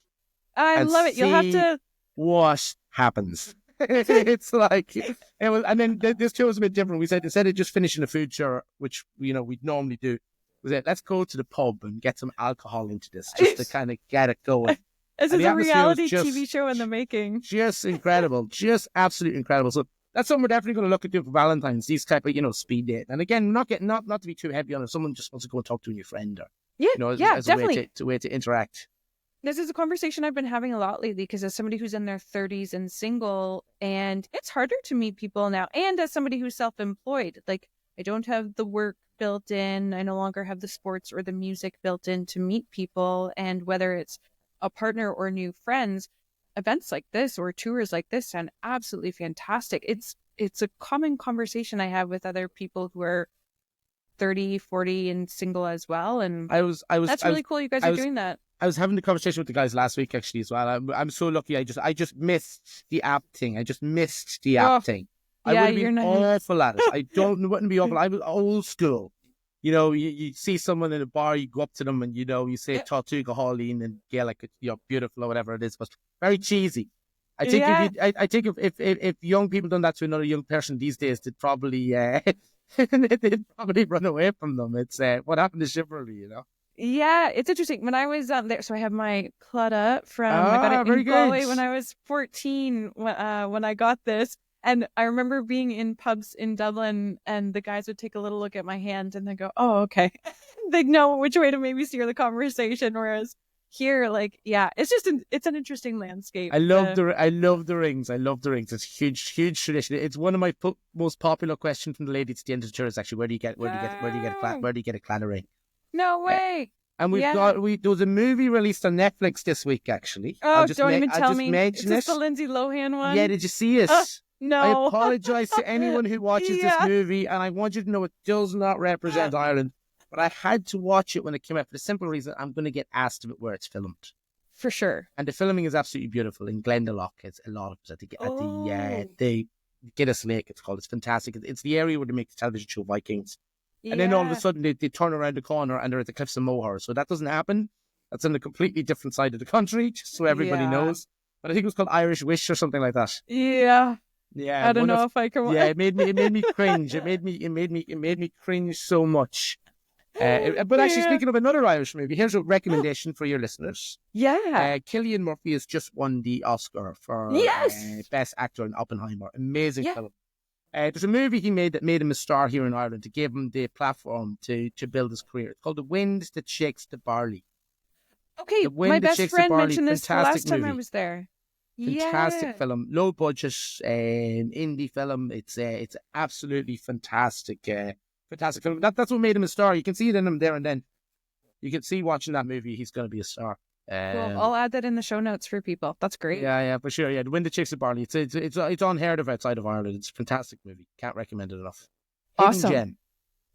I and love it. You'll have see to. what happens. It's like it was, and then this tour was a bit different. We said instead of just finishing a food tour, which you know we'd normally do, we said let's go to the pub and get some alcohol into this just to kind of get it going. This And is the a atmosphere was reality just TV show in the making. just incredible, just absolutely incredible. So that's something we're definitely going to look at doing for Valentine's. These type of speed date. And again, not to be too heavy on it. Someone just wants to go and talk to a new friend, or Yeah. Yeah. as a Definitely. way to interact. This is a conversation I've been having a lot lately because as somebody who's in their 30s and single, and it's harder to meet people now. And as somebody who's self-employed, like I don't have the work built in. I no longer have the sports or the music built in to meet people. And whether it's a partner or new friends, events like this or tours like this sound absolutely fantastic. It's a common conversation I have with other people who are 30, 40 and single as well. And that's really cool you guys I are was doing that. I was having the conversation with the guys last week actually as well. I'm so lucky. I just missed the app thing. I just missed the app Oh, thing. I yeah, would have you're been not. awful at it. Wouldn't be awful. I was old school. You see someone in a bar, you go up to them and you say Yeah. Tortuga Hauline and Gaelic, you're beautiful or whatever it is, but very cheesy. I think Yeah. if young people done that to another young person these days, they'd probably they'd probably run away from them. It's what happened to chivalry, you know? Yeah, it's interesting. When I was there, so I have my clutta from, I got it Ah, in very good. Galway when I was 14 when I got this. And I remember being in pubs in Dublin and the guys would take a little look at my hand and then go, oh, okay. They'd know which way to maybe steer the conversation. Whereas here, like, yeah, it's an interesting landscape. I love the rings. I love the rings. It's huge tradition. It's one of my most popular questions from the ladies at the end of the tour is actually where do you get a clan ring? No way. And Yeah. there was a movie released on Netflix this week actually. Oh, don't even I'll tell just me. Is mention this it. the Lindsay Lohan one? Yeah, did you see it? I No. apologize to anyone who watches this Yeah. movie, and I want you to know it does not represent Ireland. But I had to watch it when it came out for the simple reason I'm going to get asked of it where it's filmed. For sure. And the filming is absolutely beautiful in Glendalough. It's a lot of it the Guinness Lake. It's called. It's fantastic. It's the area where they make the television show Vikings. And then all of a sudden they turn around the corner and they're at the Cliffs of Moher. So that doesn't happen. That's on a completely different side of the country, just so everybody knows. But I think it was called Irish Wish or something like that. Yeah. Yeah. I don't know if I can. Yeah, it made me cringe. It made me cringe so much. But actually, speaking of another Irish movie, here's a recommendation for your listeners. Yeah. Cillian Murphy has just won the Oscar for Best Actor in Oppenheimer. Amazing film. There's a movie he made that made him a star here in Ireland to give him the platform to build his career. It's called The Wind That Shakes the Barley. Okay, my best friend mentioned this the last time I was there. Fantastic film, low budget, indie film. It's absolutely fantastic, fantastic film. That's what made him a star. You can see it in him there and then. You can see watching that movie, he's going to be a star. Cool. I'll add that in the show notes for people. That's great. Yeah, for sure. Yeah, The Wind That Shakes the Barley. It's unheard of outside of Ireland. It's a fantastic movie. Can't recommend it enough. Awesome. Hidden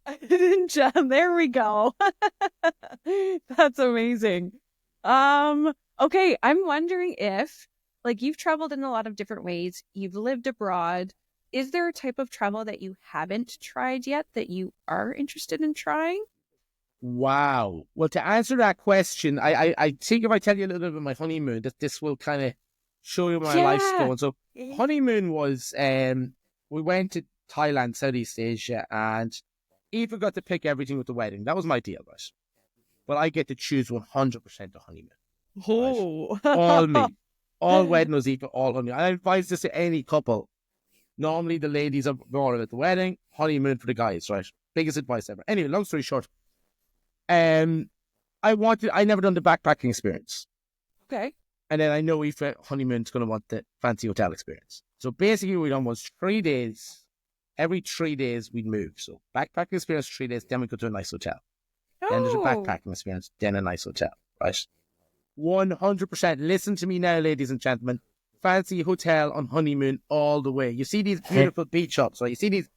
Gem. Hidden Gem. There we go. That's amazing. Okay, I'm wondering if, like, you've traveled in a lot of different ways. You've lived abroad. Is there a type of travel that you haven't tried yet that you are interested in trying? Wow. Well, to answer that question, I think if I tell you a little bit about my honeymoon, that this will kind of show you my life's going. So, honeymoon was, we went to Thailand, Southeast Asia, and Eva got to pick everything with the wedding. That was my deal, right? But I get to choose 100% the honeymoon. Oh. Right? All me. All wedding was Eva, all honeymoon. I advise this to any couple. Normally, the ladies are more at the wedding, honeymoon for the guys, right? Biggest advice ever. Anyway, long story short, I never done the backpacking experience. Okay. And then I know Aoife honeymoon's going to want the fancy hotel experience. So basically what we done was 3 days. Every 3 days we'd move. So backpacking experience, 3 days, then we go to a nice hotel. Then there's a backpacking experience, then a nice hotel, right? 100%. Listen to me now, ladies and gentlemen. Fancy hotel on honeymoon all the way. You see these beautiful beach huts, right? You see these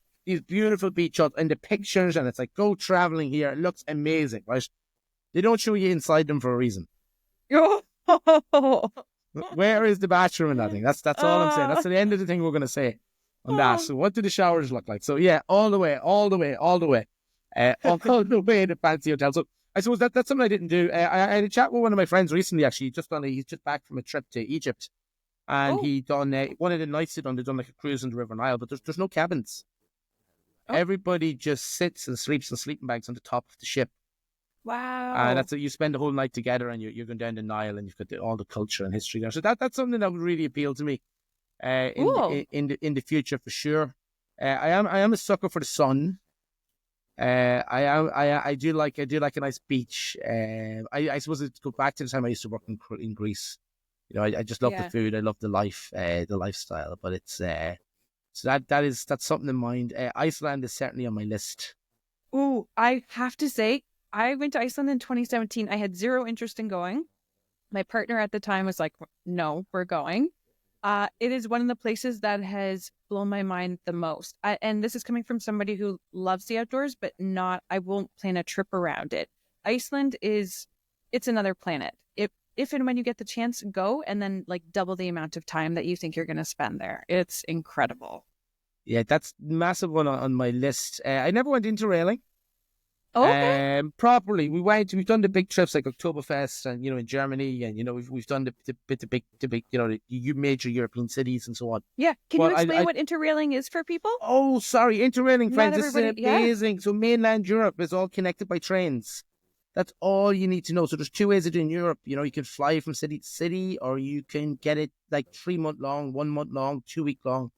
beautiful beach huts and the pictures, and it's like, go traveling here. It looks amazing, right? They don't show you inside them for a reason. Where is the bathroom and that thing? That's all I'm saying. That's the end of the thing we're going to say on that. So what do the showers look like? So yeah, all the way. All the way to fancy hotel. So I suppose that's something I didn't do. I had a chat with one of my friends recently, actually. He's just back from a trip to Egypt. And he done one of the nights they've done like a cruise on the River Nile, but there's no cabins. Everybody just sits and sleeps in sleeping bags on the top of the ship. Wow. And that's it. You spend the whole night together, and you're going down the Nile, and you've got all the culture and history there. So that's something that would really appeal to me in the future for sure. I am a sucker for the sun. I do like a nice beach. I suppose to go back to the time I used to work in Greece. You know, I just love the food. I love the life, the lifestyle. But it's so that's something in mind. Iceland is certainly on my list. Ooh, I have to say, I went to Iceland in 2017. I had zero interest in going. My partner at the time was like, "No, we're going." It is one of the places that has blown my mind the most. And this is coming from somebody who loves the outdoors, but I won't plan a trip around it. Iceland it's another planet. If and when you get the chance, go and then like double the amount of time that you think you're going to spend there. It's incredible. Yeah, that's massive one on my list. I never went Interrailing. Okay. Properly. We've done the big trips like Oktoberfest and, in Germany, and, we've done the big, the major European cities and so on. Yeah. Can you But explain what interrailing is for people? oh, sorry, Interrailing, Not friends. This is everybody. Yeah. amazing. So mainland Europe is all connected by trains. That's all you need to know. So there's two ways of doing Europe. You can fly from city to city, or you can get it like 3 month long, 1 month long, 2 week long,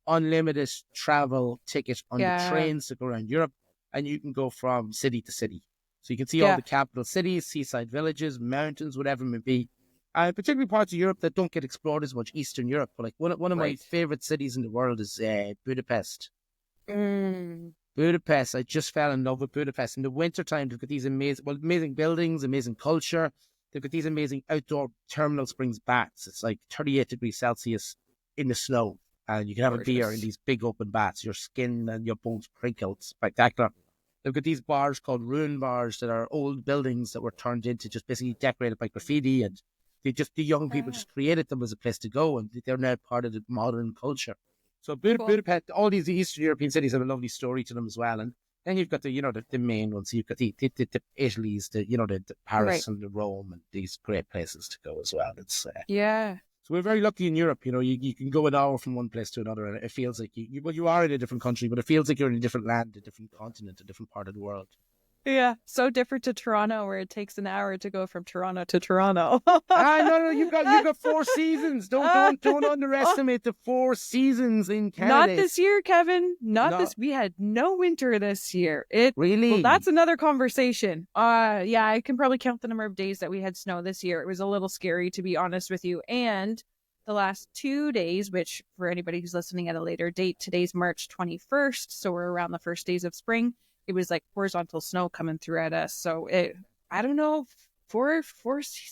unlimited travel ticket on the Yeah. trains to go around Europe, and you can go from city to city. So you can see all Yeah. the capital cities, seaside villages, mountains, whatever it may be. And particularly parts of Europe that don't get explored as much, Eastern Europe. But like one of my Right. favorite cities in the world is Budapest. Mm. Budapest, I just fell in love with Budapest. In the wintertime, they've got these amazing buildings, amazing culture. They've got these amazing outdoor terminal springs baths. It's like 38 degrees Celsius in the snow. And you can have a beer in Gorgeous. these big open baths. Your skin and your bones crinkle. Spectacular. They've got these bars called ruin bars that are old buildings that were turned into just basically decorated by graffiti. And the young people just created them as a place to go. And they're now part of the modern culture. So Cool. Budapest, all these Eastern European cities have a lovely story to them as well. And then you've got the main ones. You've got the Italy's, the Paris Right. and the Rome, and these great places to go as well. It's Yeah. so we're very lucky in Europe. You can go an hour from one place to another, and it feels like you are in a different country, but it feels like you're in a different land, a different continent, a different part of the world. Yeah. So different to Toronto, where it takes an hour to go from Toronto to Toronto. No, you've got 4 seasons. Don't underestimate the 4 seasons in Canada. Not this year, Kevin. Not No. this. We had no winter this year. Really? Well, that's another conversation. Yeah, I can probably count the number of days that we had snow this year. It was a little scary, to be honest with you. And the last 2 days, which for anybody who's listening at a later date, today's March 21st, so we're around the first days of spring. It was like horizontal snow coming through at us. So I don't know. Four.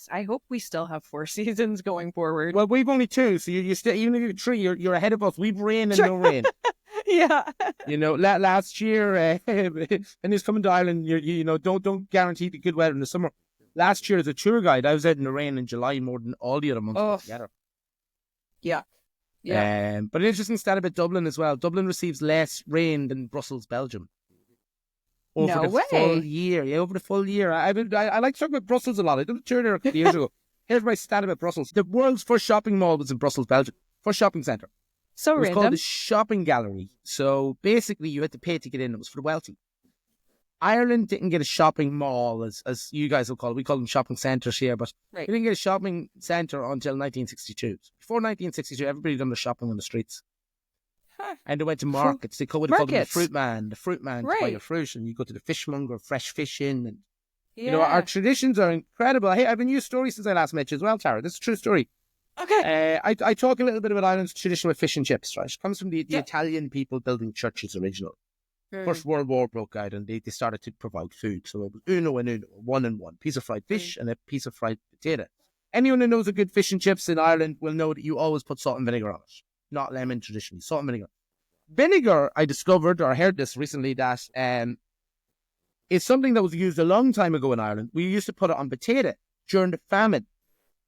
I hope we still have 4 seasons going forward. Well, we've only 2, so you still, even if you're 3, you're ahead of us. We've rain and Sure. no rain. Yeah. Last year, and he's coming to Ireland. Don't guarantee the good weather in the summer. Last year, as a tour guide, I was out in the rain in July more than all the other months put together. Yeah. Yeah. But an interesting stat about Dublin as well. Dublin receives less rain than Brussels, Belgium. Over No the way. full year. Yeah, over the full year. I like talking about Brussels a lot. I did a tour there a couple of years ago. Here's my stat about Brussels. The world's first shopping mall was in Brussels, Belgium. First shopping centre. So It was random. called the Shopping Gallery. So basically, you had to pay to get in. It was for the wealthy. Ireland didn't get a shopping mall, as you guys will call it. We call them shopping centres here, but Right. we didn't get a shopping centre until 1962. Before 1962, everybody done their shopping on the streets. Huh. And they went to markets. They called them the Markets. fruit man. The fruit man to buy Right. your fruit. And you go to the fishmonger, fresh fish in. And, Yeah. our traditions are incredible. Hey, I have a new story since I last met you as well, Tara. This is a true story. Okay. I talk a little bit about Ireland's tradition with fish and chips, right? It comes from the Yeah. Italian people building churches original. First World War broke out and they started to provide food. So it was uno and uno, 1 and 1. Piece of fried fish and a piece of fried potato. Anyone who knows a good fish and chips in Ireland will know that you always put salt and vinegar on it. Not lemon traditionally, salt and vinegar. Vinegar, I discovered, or I heard this recently, that is something that was used a long time ago in Ireland. We used to put it on potato during the famine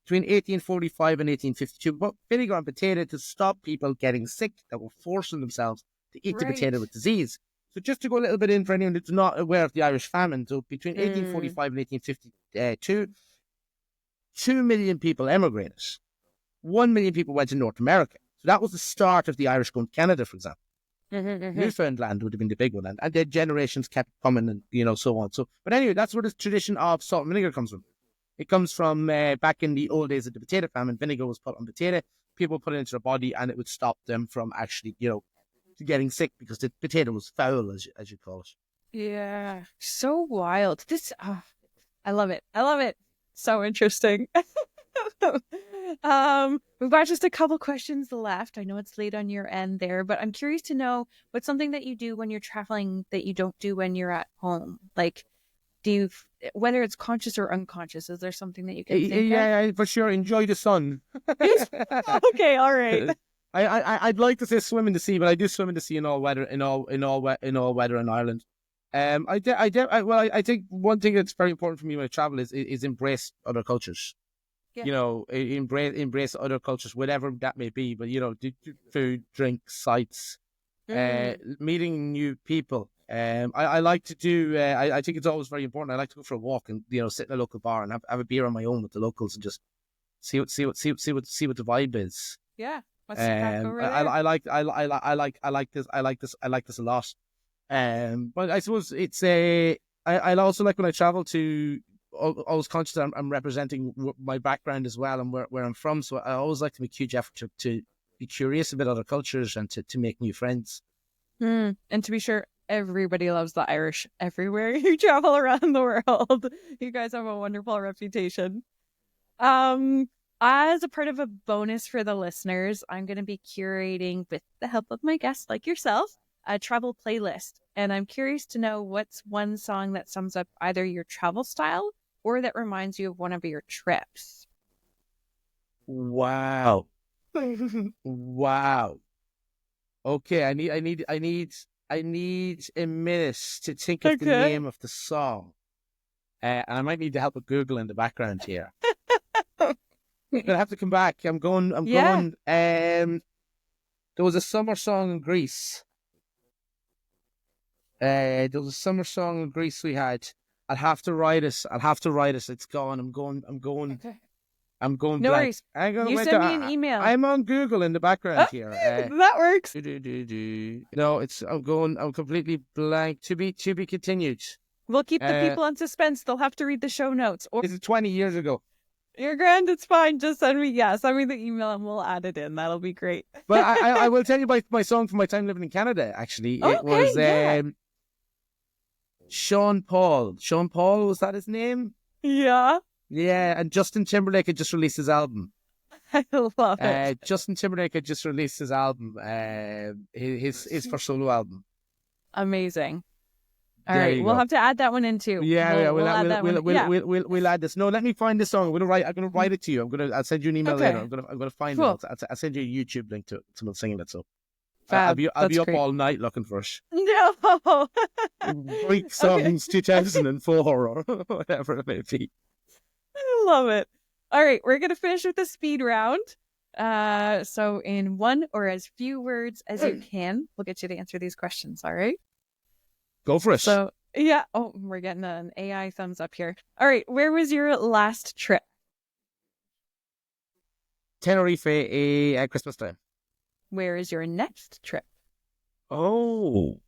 between 1845 and 1852. But vinegar on potato to stop people getting sick that were forcing themselves to eat the potato with disease. So just to go a little bit in for anyone who's not aware of the Irish famine, so between 1845 and 1852, 2 million people emigrated. 1 million people went to North America. So that was the start of the Irish going to Canada, for example. Newfoundland would have been the big one, and then generations kept coming, and so on. So, but anyway, that's where the tradition of salt and vinegar comes from. It comes from back in the old days of the potato famine. Vinegar was put on potato. People put it into their body, and it would stop them from actually, getting sick because the potato was foul, as you call it. Yeah. So wild. I love it. I love it. So interesting. We've got just a couple questions left. I know it's late on your end there, but I'm curious to know what's something that you do when you're traveling that you don't do when you're at home. Like, whether it's conscious or unconscious, is there something that you can think of? Yeah, for sure. Enjoy the sun. Okay, all right. I'd like to say swim in the sea, but I do swim in the sea in all weather in weather in Ireland. I think one thing that's very important for me when I travel is embrace other cultures. Yeah. Embrace other cultures, whatever that may be. But do food, drink, sights, meeting new people. I like to do. I think it's always very important. I like to go for a walk and sit in a local bar and have a beer on my own with the locals and just see what the vibe is. Yeah. What's the crack over there? I like this a lot. But I suppose it's a. I also like when I travel to. Always conscious that I'm representing my background as well and where I'm from. So I always like to make huge effort to be curious about other cultures and to make new friends. And to be sure, everybody loves the Irish everywhere you travel around the world. You guys have a wonderful reputation. As a part of a bonus for the listeners, I'm going to be curating, with the help of my guests like yourself, a travel playlist. And I'm curious to know what's one song that sums up either your travel style or that reminds you of one of your trips. Wow. Wow. Okay, I need a minute to think of the name of the song. And I might need to help with Google in the background here. I'm gonna have to come back. I'm going. There was a summer song in Greece. There was a summer song in Greece we had. I'll have to write it. It's gone. I'm going. Okay. I'm going No blank. worries. You send me an email. I'm on Google in the background here. That works. No, I'm completely blank. To be continued. We'll keep the people on suspense. They'll have to read the show notes. This is 20 years ago. You're grand. It's fine. Just send me the email and we'll add it in. That'll be great. But I will tell you my song from my time living in Canada. Actually, it was Sean Paul. Sean Paul, was that his name? Yeah. Yeah, and Justin Timberlake had just released his album. I love it. Justin Timberlake had just released his album, his first solo album. Amazing. All right, we'll have to add that one in too. Yeah, we'll add this. No, let me find this song. I'm gonna write it to you. I'll send you an email later. I'm gonna find it. I'll send you a YouTube link to someone singing it. So I'll be up all night looking for it. No. Greek songs 2004 or whatever it may be. I love it. All right, we're gonna finish with the speed round. So in one or as few words as you can, we'll get you to answer these questions. All right. Go for it. So, yeah. Oh, we're getting an AI thumbs up here. All right. Where was your last trip? Tenerife at Christmas time. Where is your next trip? Oh,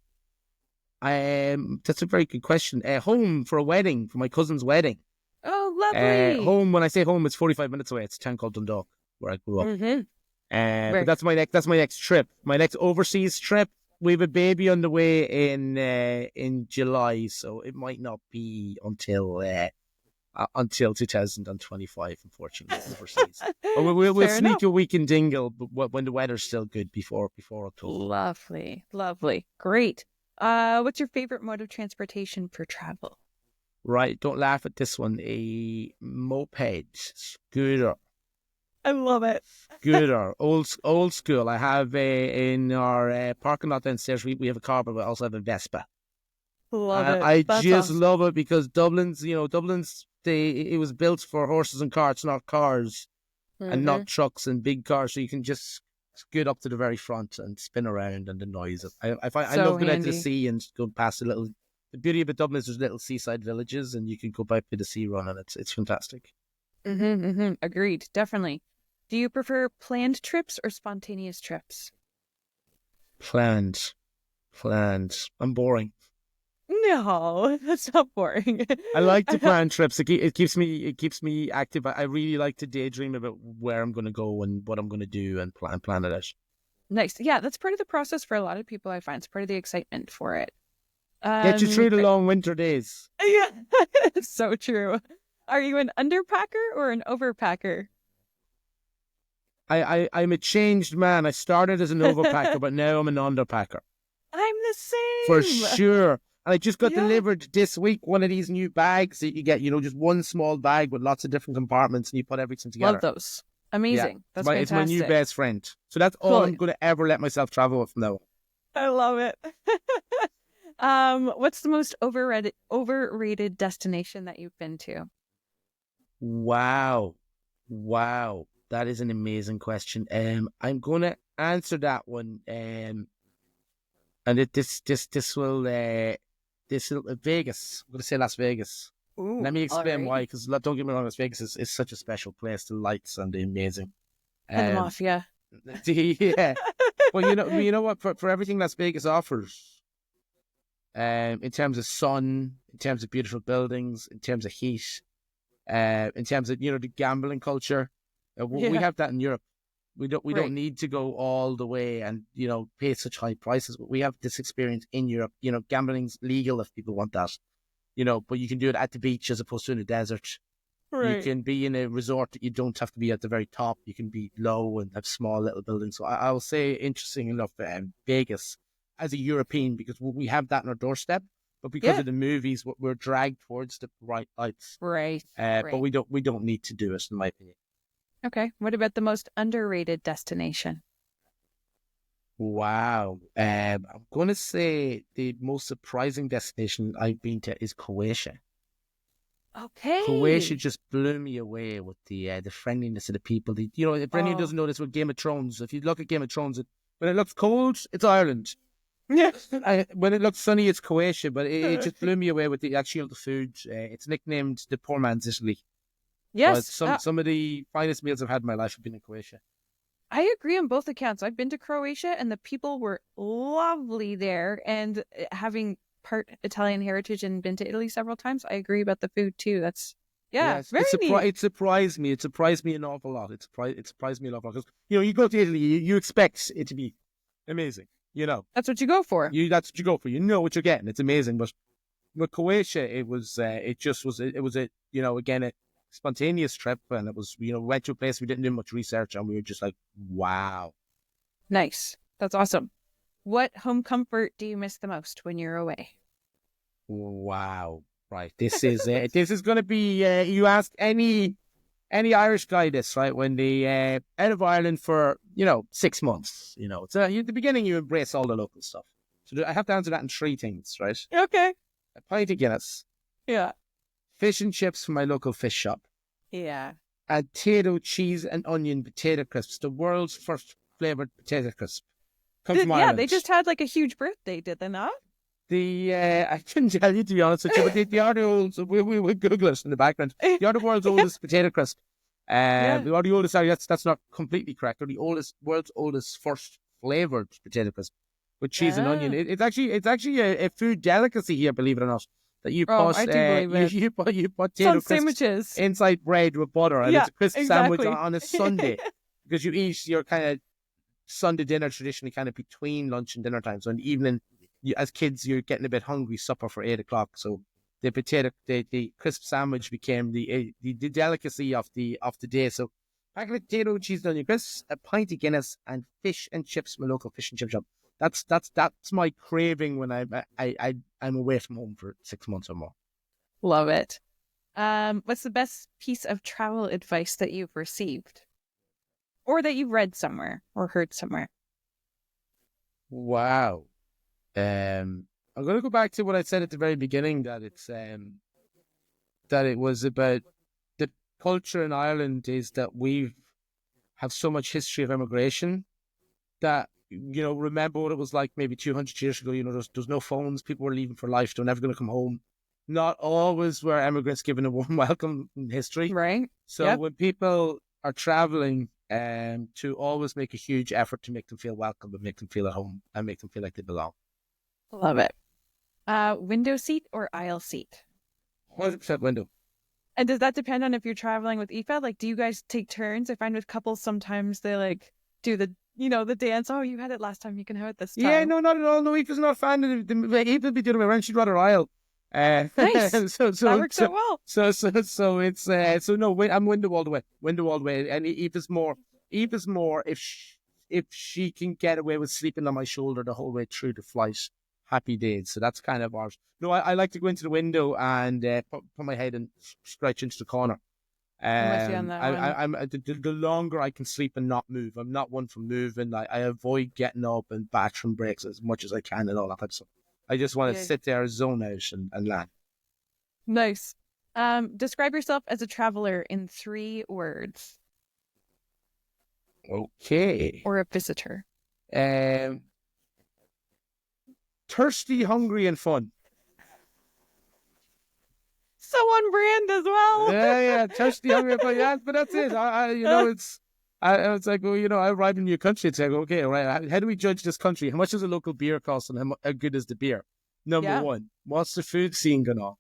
that's a very good question. Home for a wedding, for my cousin's wedding. Oh, lovely. Home, when I say home, it's 45 minutes away. It's a town called Dundalk, where I grew up. Mm-hmm. But that's my next trip. My next overseas trip. We have a baby on the way in July, so it might not be until 2025, unfortunately, overseas. But we'll sneak a week in Dingle, but when the weather's still good before October. Lovely, great. What's your favorite mode of transportation for travel? Right, don't laugh at this one. A moped, scooter. I love it. Scooter, old school. I have in our parking lot downstairs. We have a car, but we also have a Vespa. Love it. I just love it because Dublin's. It was built for horses and carts, not cars, and not trucks and big cars. So you can just scoot up to the very front and spin around, and the noise. I love going out to the sea and go past the beauty of Dublin is there's little seaside villages, and you can go by the sea run, and it's fantastic. Agreed, definitely. Do you prefer planned trips or spontaneous trips? Planned. I'm boring. No, that's not boring. I like to plan trips. It keeps me active. I really like to daydream about where I'm going to go and what I'm going to do and plan it out. Nice. Yeah, that's part of the process for a lot of people, I find. It's part of the excitement for it. Get you through the long winter days. Yeah, it's so true. Are you an underpacker or an overpacker? I'm a changed man. I started as an overpacker, but now I'm an underpacker. I'm the same. For sure. And I just got delivered this week one of these new bags that you get, just one small bag with lots of different compartments and you put everything together. Love those. Amazing. Yeah. That's fantastic. It's my new best friend. So that's all I'm going to ever let myself travel with from now on. I love it. What's the most overrated destination that you've been to? Wow. That is an amazing question. I'm going to answer that one. And this will Vegas. I'm going to say Las Vegas. Ooh, Let me all explain right. why, because don't get me wrong, Las Vegas is such a special place. The lights and the amazing. And the Um, mafia. yeah. Well, you know what? For everything Las Vegas offers, in terms of sun, in terms of beautiful buildings, in terms of heat, in terms of the gambling culture, we Yeah, have that in Europe. We don't right. need to go all the way and pay such high prices. We have this experience in Europe. Gambling's legal if people want that. But you can do it at the beach as opposed to in the desert. You Right. can be in a resort that you don't have to be at the very top. You can be low and have small little buildings. So I'll say, interesting enough, Vegas as a European, because we have that on our doorstep, but because Yeah. of the movies, we're dragged towards the bright lights. Right. But Right. we don't need to do it, in my opinion. Okay. What about the most underrated destination? Wow. I'm going to say the most surprising destination I've been to is Croatia. Croatia Okay. just blew me away with the friendliness of the people. If anyone Oh. doesn't know this with Game of Thrones, if you look at Game of Thrones, when it looks cold, it's Ireland. Yeah. When it looks sunny, it's Croatia. But it just blew me away with the food. It's nicknamed the poor man's Italy. But Yes. some of the finest meals I've had in my life have been in Croatia. I agree on both accounts. I've been to Croatia and the people were lovely there. And having part Italian heritage and been to Italy several times, I agree about the food too. That's, yeah, Yes, very neat. it surprised me. It surprised me an awful lot. It surprised me an awful lot because you go to Italy, you expect it to be amazing. That's what you go for. That's what you go for. You know what you're getting. It's amazing. But with Croatia, it was a again a spontaneous trip, and it was we went to a place we didn't do much research, and we were just like, wow, Nice. That's awesome. What home comfort do you miss the most when you're away? wow. Right, this is going to be you ask any Irish guy this, right, when they out of Ireland for 6 months, it's at the beginning you embrace all the local stuff. So I have to answer that in three things, right? Okay. A pint of Guinness, Yeah. fish and chips from my local fish shop, Yeah. and Tayto cheese and onion potato crisps, the world's first flavoured potato crisp. Come from Yeah, they Ireland. just had like a huge birthday, did they not? I couldn't tell you, to be honest with you, but they are the old, we Google it in the background. They are the world's oldest potato crisp. Yeah. They are the oldest, sorry, that's not completely correct. They're the world's oldest first flavoured potato crisp with cheese and onion. Ah. It's actually a food delicacy here, believe it or not. That you Oh, put I do believe it. you put It's on potato crisps sandwiches. inside bread with butter, and Yeah, it's a crisp sandwich exactly. on a Sunday because you eat your kind of Sunday dinner traditionally kind of between lunch and dinner time. So in the evening, as kids, you're getting a bit hungry, supper for 8 o'clock. So the crisp sandwich became the delicacy of the day. So packet of potato, cheese, and onion crisps, a pint of Guinness, and fish and chips from a local fish and chip shop. That's my craving when I'm away from home for 6 months or more. Love it. What's the best piece of travel advice that you've received? Or that you've read somewhere or heard somewhere? Wow. I'm going to go back to what I said at the very beginning, that it was about the culture in Ireland is that we have so much history of immigration that remember what it was like maybe 200 years ago. There's no phones, people were leaving for life, they're never going to come home. Not always were immigrants given a warm welcome in history. Right? So Yep. when people are traveling, to always make a huge effort to make them feel welcome and make them feel at home and make them feel like they belong. Love it. Window seat or aisle seat? 100% window. And does that depend on if you're traveling with Aoife? Like, do you guys take turns? I find with couples sometimes they like do the dance. Oh, you had it last time, you can have it this Yeah, time. no, not at all. No, Aoife's not a fan of Aoife be the other way around. She'd rather aisle. Nice. so That works out well. it's no. I'm window all the way. Window all the way. And Aoife's more. Aoife's more if she can get away with sleeping on my shoulder the whole way through the flight. Happy days. So that's kind of ours. No, I like to go into the window and put my head and stretch into the corner. I'm with you on that one. I'm the longer I can sleep and not move. I'm not one for moving. I avoid getting up and bathroom breaks as much as I can and all that type of stuff. I just want to Yeah. sit there, zone out, and land. Nice. Describe yourself as a traveler in 3 words Okay. or a visitor. Um, thirsty, hungry, and fun. So on brand as well. Yeah, thirsty, hungry, and fun. Yeah, but that's it. It's like, well, I arrive in a new country. It's like, okay, right. How do we judge this country? How much does a local beer cost, and how good is the beer? Number one, what's the food scene going on?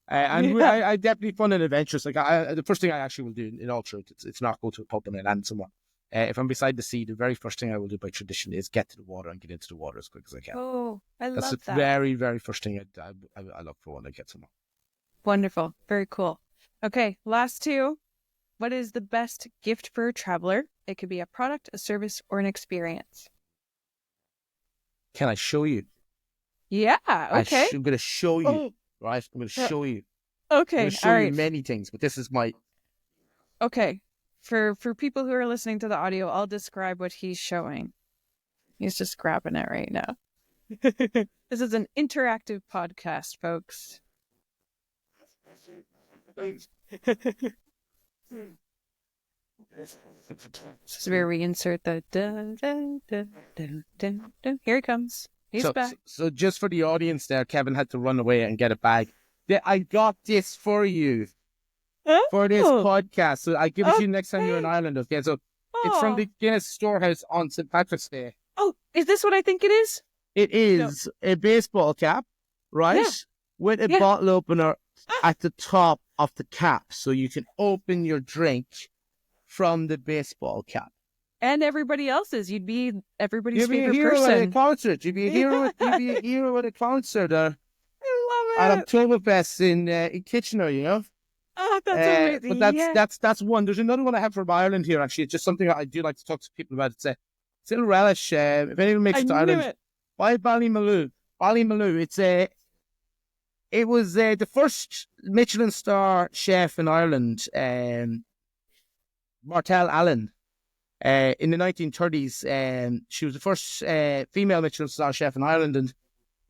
I definitely fun and adventurous. Like the first thing I actually will do, in all truth, it's not go to a pub and I land somewhere. If I'm beside the sea, the very first thing I will do by tradition is get to the water and get into the water as quick as I can. Oh, I love that. That's the very, very first thing I look for when I get somewhere. Wonderful. Very cool. Okay, last two. What is the best gift for a traveler? It could be a product, a service, or an experience. Can I show you? Yeah, okay. I'm going to show you, right? I'm going to show you. Okay, I'm going to show you many things, but this is my... Okay, for people who are listening to the audio, I'll describe what he's showing. He's just grabbing it right now. This is an interactive podcast, folks. This is where we insert the dun, dun, dun, dun, dun, dun. Here he comes. He's back. So just for the audience there, Kevin had to run away and get a bag. I got this for you for this podcast. So I give it to you next time you're in Ireland. Okay, so it's from the Guinness Storehouse on St. Patrick's Day. Oh, is this what I think it is? It is a baseball cap, right? Yeah. With a bottle opener at the top of the cap, so you can open your drink from the baseball cap. And everybody else's. You'd be everybody's favorite person. You'd be a hero at a concert. You'd be a hero at a concert. I love it. At Oktoberfest in Kitchener, you know. Oh, that's amazing. But that's one. There's another one I have from Ireland here. Actually, it's just something I do like to talk to people about. It's a little relish. If anyone makes it to Ireland, buy Ballymaloo. Ballymaloo. It was the first Michelin star chef in Ireland, Martel Allen, in the 1930s. She was the first female Michelin star chef in Ireland, and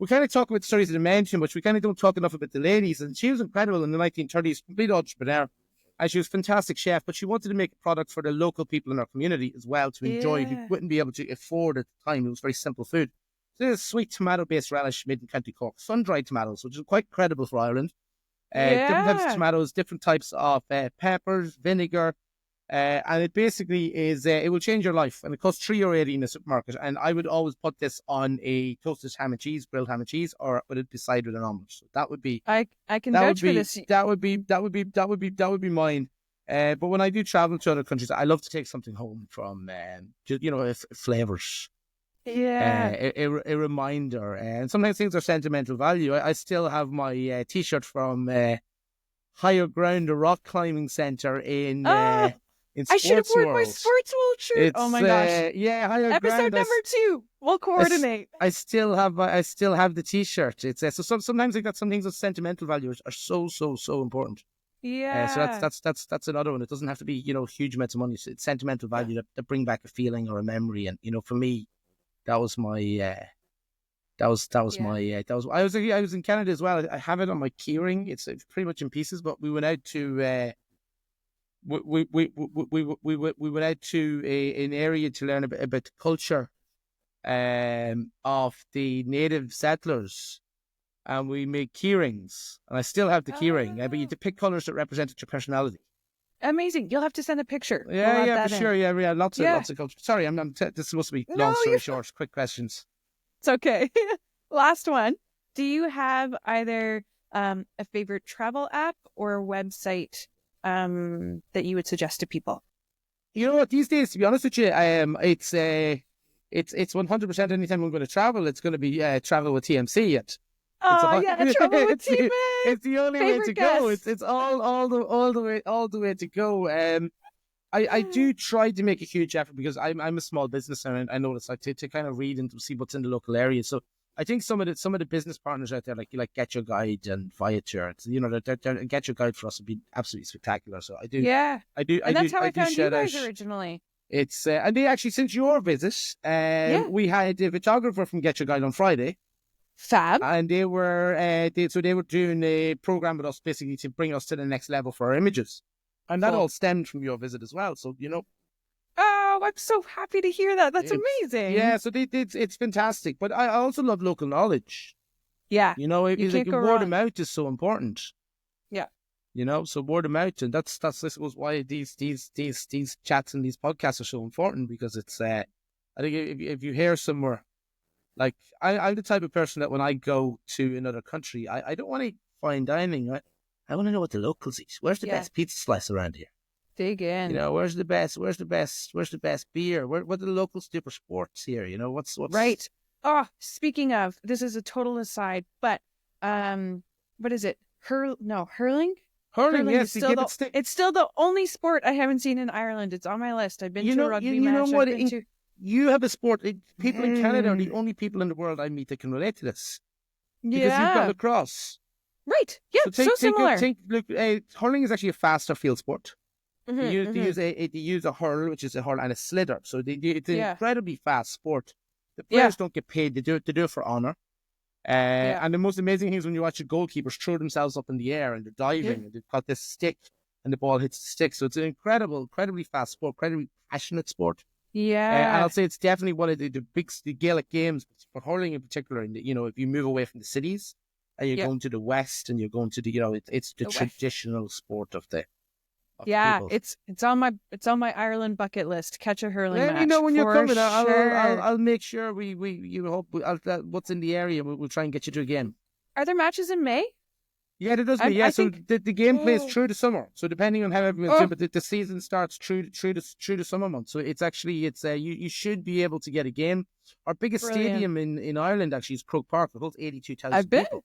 we kind of talk about the stories of the men too much. We kind of don't talk enough about the ladies, and she was incredible in the 1930s, complete entrepreneur, and she was a fantastic chef, but she wanted to make a product for the local people in our community as well to enjoy, who wouldn't be able to afford at the time. It was very simple food. So there's a sweet tomato-based relish made in County Cork, sun-dried tomatoes, which is quite credible for Ireland. Different types of tomatoes, different types of peppers, vinegar, and it basically is, it will change your life. And it costs €3.80 in a supermarket. And I would always put this on a toasted ham and cheese, grilled ham and cheese, or put it beside with an omelette. So that would be... I can vouch for this. That would be mine. But when I do travel to other countries, I love to take something home from, flavors. Yeah. A reminder. And sometimes things are sentimental value. I still have my T-shirt from Higher Ground, a rock climbing centre in I should have worn my Sports World shirt. Oh my gosh! Yeah, Higher Episode Ground. number 2. We'll coordinate. I still have the T-shirt. It's so sometimes like that. Some things of sentimental value are so important. Yeah. So that's another one. It doesn't have to be huge amounts of money. It's sentimental value that bring back a feeling or a memory. And for me, that was my I was in Canada as well. I have it on my keyring. It's pretty much in pieces. But we went out to we went out to an area to learn about the culture of the native settlers, and we made keyrings. And I still have the keyring. But you have to pick colours that represented your personality. Amazing. You'll have to send a picture. Yeah, for sure. Yeah, lots of culture. Sorry, this is supposed to be long story short. Quick questions. It's okay. Last one. Do you have either a favorite travel app or a website that you would suggest to people? You know what? These days, to be honest with you, it's 100% anytime I'm going to travel, it's going to be travel with TMC. Travel with TMC. It's the only way to go. It's all the way to go. I do try to make a huge effort because I'm a small business and I notice to kind of read and to see what's in the local area. So I think some of the business partners out there, like Get Your Guide and Viator, Get Your Guide for us would be absolutely spectacular. So I do. Yeah. I do. And that's how I found you guys out. originally. It's and they actually, since your visit, we had a photographer from Get Your Guide on Friday. Fab. And they were doing a program with us basically to bring us to the next level for our images. And that all stemmed from your visit as well. So, Oh, I'm so happy to hear that. That's amazing. Yeah, so it's fantastic. But I also love local knowledge. Yeah. You know, You it's like can't go word of wrong. mouth is so important. Yeah. You know, so word of mouth, and that's I suppose why these chats and these podcasts are so important, because it's I think if you hear somewhere, like I'm the type of person that when I go to another country, I don't want to find dining. I want to know what the locals eat. Where's the Yeah. best pizza slice around here? Dig in. You know, where's the best beer? What do the locals do for sports here? You know, what's right. Oh, speaking of, this is a total aside, but what is it? Hurling? Hurling, Hurling is yes, still it's still the only sport I haven't seen in Ireland. It's on my list. I've been to a rugby match. You know what? You have a sport. People in Canada are the Mm. only people in the world I meet that can relate to this. Because you've Yeah. got lacrosse. Right. Yeah. So similar. Look, hurling is actually a faster field sport. Mhm, They use a hurl, which is a hurl, and a slither. So it's an Yeah. incredibly fast sport. The Yeah. players don't get paid. They do it for honor. Yeah. And the most amazing thing is when you watch the goalkeepers throw themselves up in the air and they're diving and they've got this stick and the ball hits the stick. So it's an incredibly fast sport, incredibly passionate sport. And Yeah. I'll say it's definitely one of the Gaelic games for hurling in particular. And you know, if you move away from the cities and you're going to the west and you're going to the, you know, it's the traditional sport of the people. It's on my Ireland bucket list. Catch a hurling match. Let me know when you're coming. Sure. I'll make sure you hope what's in the area. We'll try and get you to a game. Are there matches in May? Yeah, there does be. Yeah, so the game plays through the summer. So depending on how everyone's doing, but the season starts through the summer months. So it's you should be able to get a game. Our biggest stadium in Ireland actually is Croke Park. It holds 82,000 people.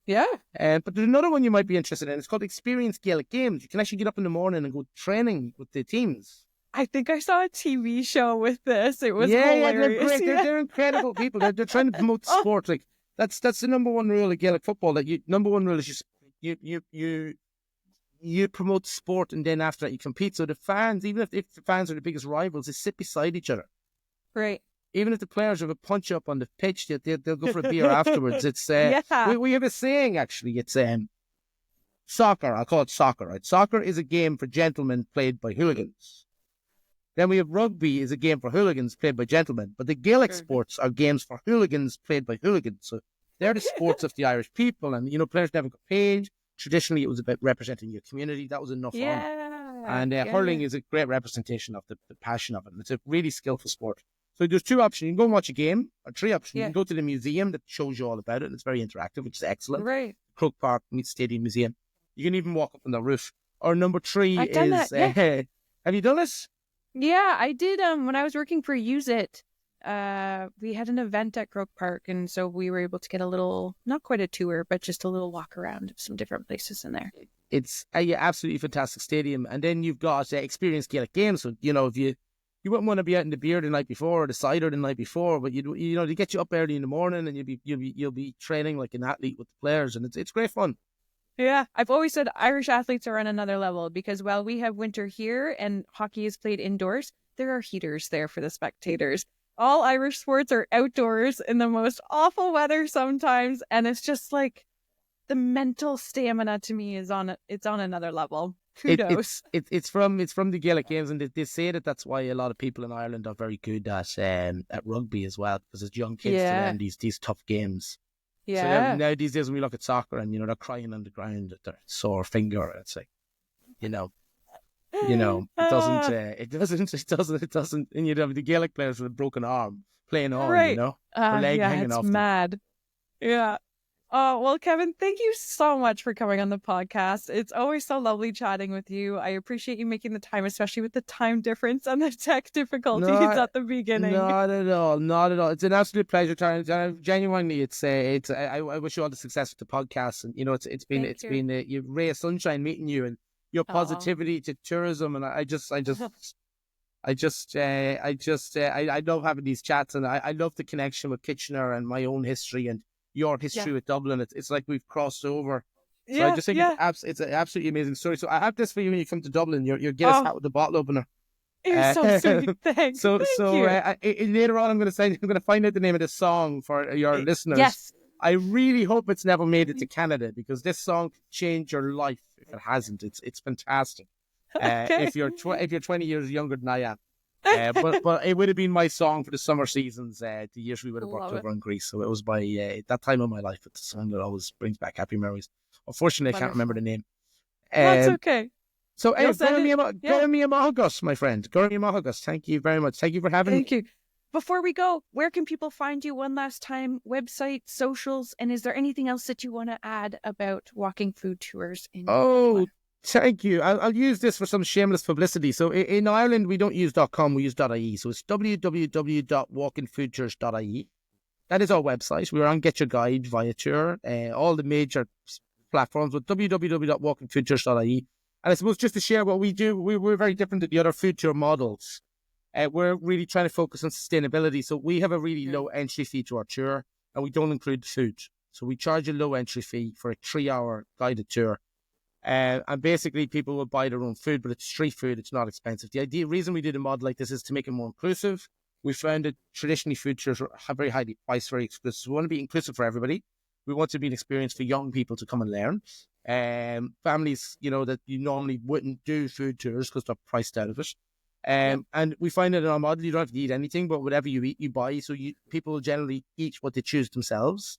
Yeah. But there's another one you might be interested in. It's called Experience Gaelic Games. You can actually get up in the morning and go training with the teams. I think I saw a TV show with this. It was hilarious. They're great. They're incredible people. They're trying to promote the sport. Like that's the number one rule of Gaelic football. Number one rule is you promote sport, and then after that you compete. So the fans, even if the fans are the biggest rivals, they sit beside each other. Right. Even if the players have a punch up on the pitch, they'll go for a beer afterwards. It's we have a saying actually. It's soccer. I'll call it soccer. Right? Soccer is a game for gentlemen played by hooligans. Then we have rugby is a game for hooligans played by gentlemen. But the Gaelic sports are games for hooligans played by hooligans. So they're the sports of the Irish people, and you know players never got paid. Traditionally, it was about representing your community. That was enough. And hurling is a great representation of the passion of it. And it's a really skillful sport. So there's two options. You can go and watch a game, or three options. You can go to the museum that shows you all about it, and it's very interactive, which is excellent. Right. Croke Park meets Stadium Museum. You can even walk up on the roof. Or number three I've done is... that, yeah. Have you done this? Yeah, I did. When I was working for Use It, we had an event at Croke Park, and so we were able to get a little, not quite a tour, but just a little walk around of some different places in there. It's a absolutely fantastic stadium. And then you've got Experience Gaelic Games. So, you know, if you wouldn't want to be out in the beer the night before or the cider the night before, but they get you up early in the morning and you'll be training like an athlete with the players, and it's great fun. Yeah, I've always said Irish athletes are on another level because while we have winter here and hockey is played indoors, there are heaters there for the spectators. All Irish sports are outdoors in the most awful weather sometimes, and it's just like the mental stamina to me is on another level. Kudos. It's from the Gaelic Games, and they say that's why a lot of people in Ireland are very good at rugby as well, because it's young kids to learn these tough games. Yeah. So now these days when we look at soccer and they're crying on the ground at their sore finger, and it's like, it doesn't, and you'd have the Gaelic players with a broken arm playing on, their leg hanging off. It's mad. Yeah. Oh, well, Kevin, thank you so much for coming on the podcast. It's always so lovely chatting with you. I appreciate you making the time, especially with the time difference and the tech difficulties at the beginning. Not at all. It's an absolute pleasure. Genuinely, I wish you all the success with the podcast. And it's been you ray of sunshine meeting you, and your positivity to tourism. And I love having these chats, and I love the connection with Kitchener and my own history and your history with Dublin. It's like we've crossed over. So I just think it's an absolutely amazing story. So I have this for you when you come to Dublin. Your Guinness hat with the bottle opener. You're so sweet. Thanks. So later on, I'm going to find out the name of this song for your listeners. Yes. I really hope it's never made it to Canada, because this song could change your life if it hasn't. It's fantastic. Okay. If you're 20 years younger than I am. But it would have been my song for the summer seasons, the years we would have worked Love it. over in Greece. So it was by that time of my life. It's a song that always brings back happy memories. Unfortunately, I can't remember the Wonderful. name. That's Um, okay. so, You'll send it. Yeah. Gormia Mahagos, my friend. Gormia Mahagos. Thank you very much. Thank you for having me. Thank you. Before we go, where can people find you one last time? Website, socials, and is there anything else that you want to add about walking food tours in Oh, Dublin? thank you. I'll use this for some shameless publicity. So in Ireland, we don't use .com, we use .ie. So it's www.walkingfoodtours.ie. That is our website. We're on Get Your Guide via tour, all the major platforms with www.walkingfoodtours.ie. And I suppose just to share what we do, we're very different than the other food tour models. We're really trying to focus on sustainability. So we have a really low entry fee to our tour, and we don't include food. So we charge a low entry fee for a 3-hour guided tour. And basically, people will buy their own food, but it's street food. It's not expensive. The reason we did a model like this is to make it more inclusive. We found that traditionally food tours are very highly priced, very exclusive. We want to be inclusive for everybody. We want to be an experience for young people to come and learn. Families, that you normally wouldn't do food tours because they're priced out of it. And we find that in our model, you don't have to eat anything, but whatever you eat, you buy. So people will generally eat what they choose themselves.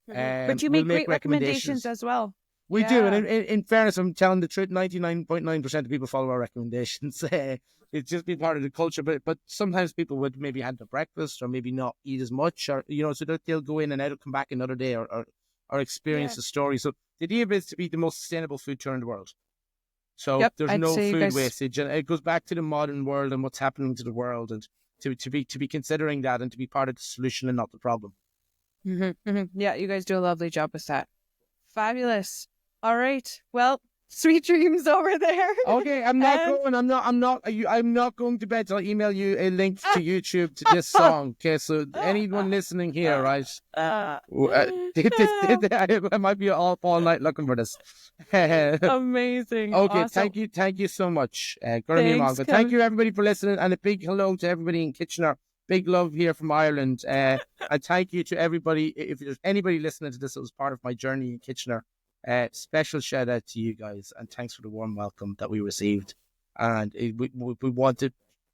But you We'll make great recommendations as well. We do, and in fairness, I'm telling the truth, 99.9% of people follow our recommendations. It's just been part of the culture, but sometimes people would maybe have their breakfast or maybe not eat as much, or so that they'll go in and out, come back another day, or experience the story. So the idea is to be the most sustainable food tour in the world. So there's I'd no say food guys... wastage, and it goes back to the modern world and what's happening to the world, and to be considering that and to be part of the solution and not the problem. Yeah, you guys do a lovely job with that. Fabulous. All right. Well, sweet dreams over there. Okay, I'm not going. I'm not going to bed till I email you a link to YouTube to this song. Okay, so anyone listening here, right? I might be all night looking for this. Amazing. Okay, Awesome. thank you so much, Thanks, thank you everybody for listening, and a big hello to everybody in Kitchener. Big love here from Ireland, and thank you to everybody. If there's anybody listening to this that was part of my journey in Kitchener. Special shout out to you guys, and thanks for the warm welcome that we received. And we want to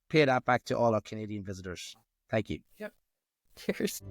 pay that back to all our Canadian visitors. Thank you. Yep. Cheers.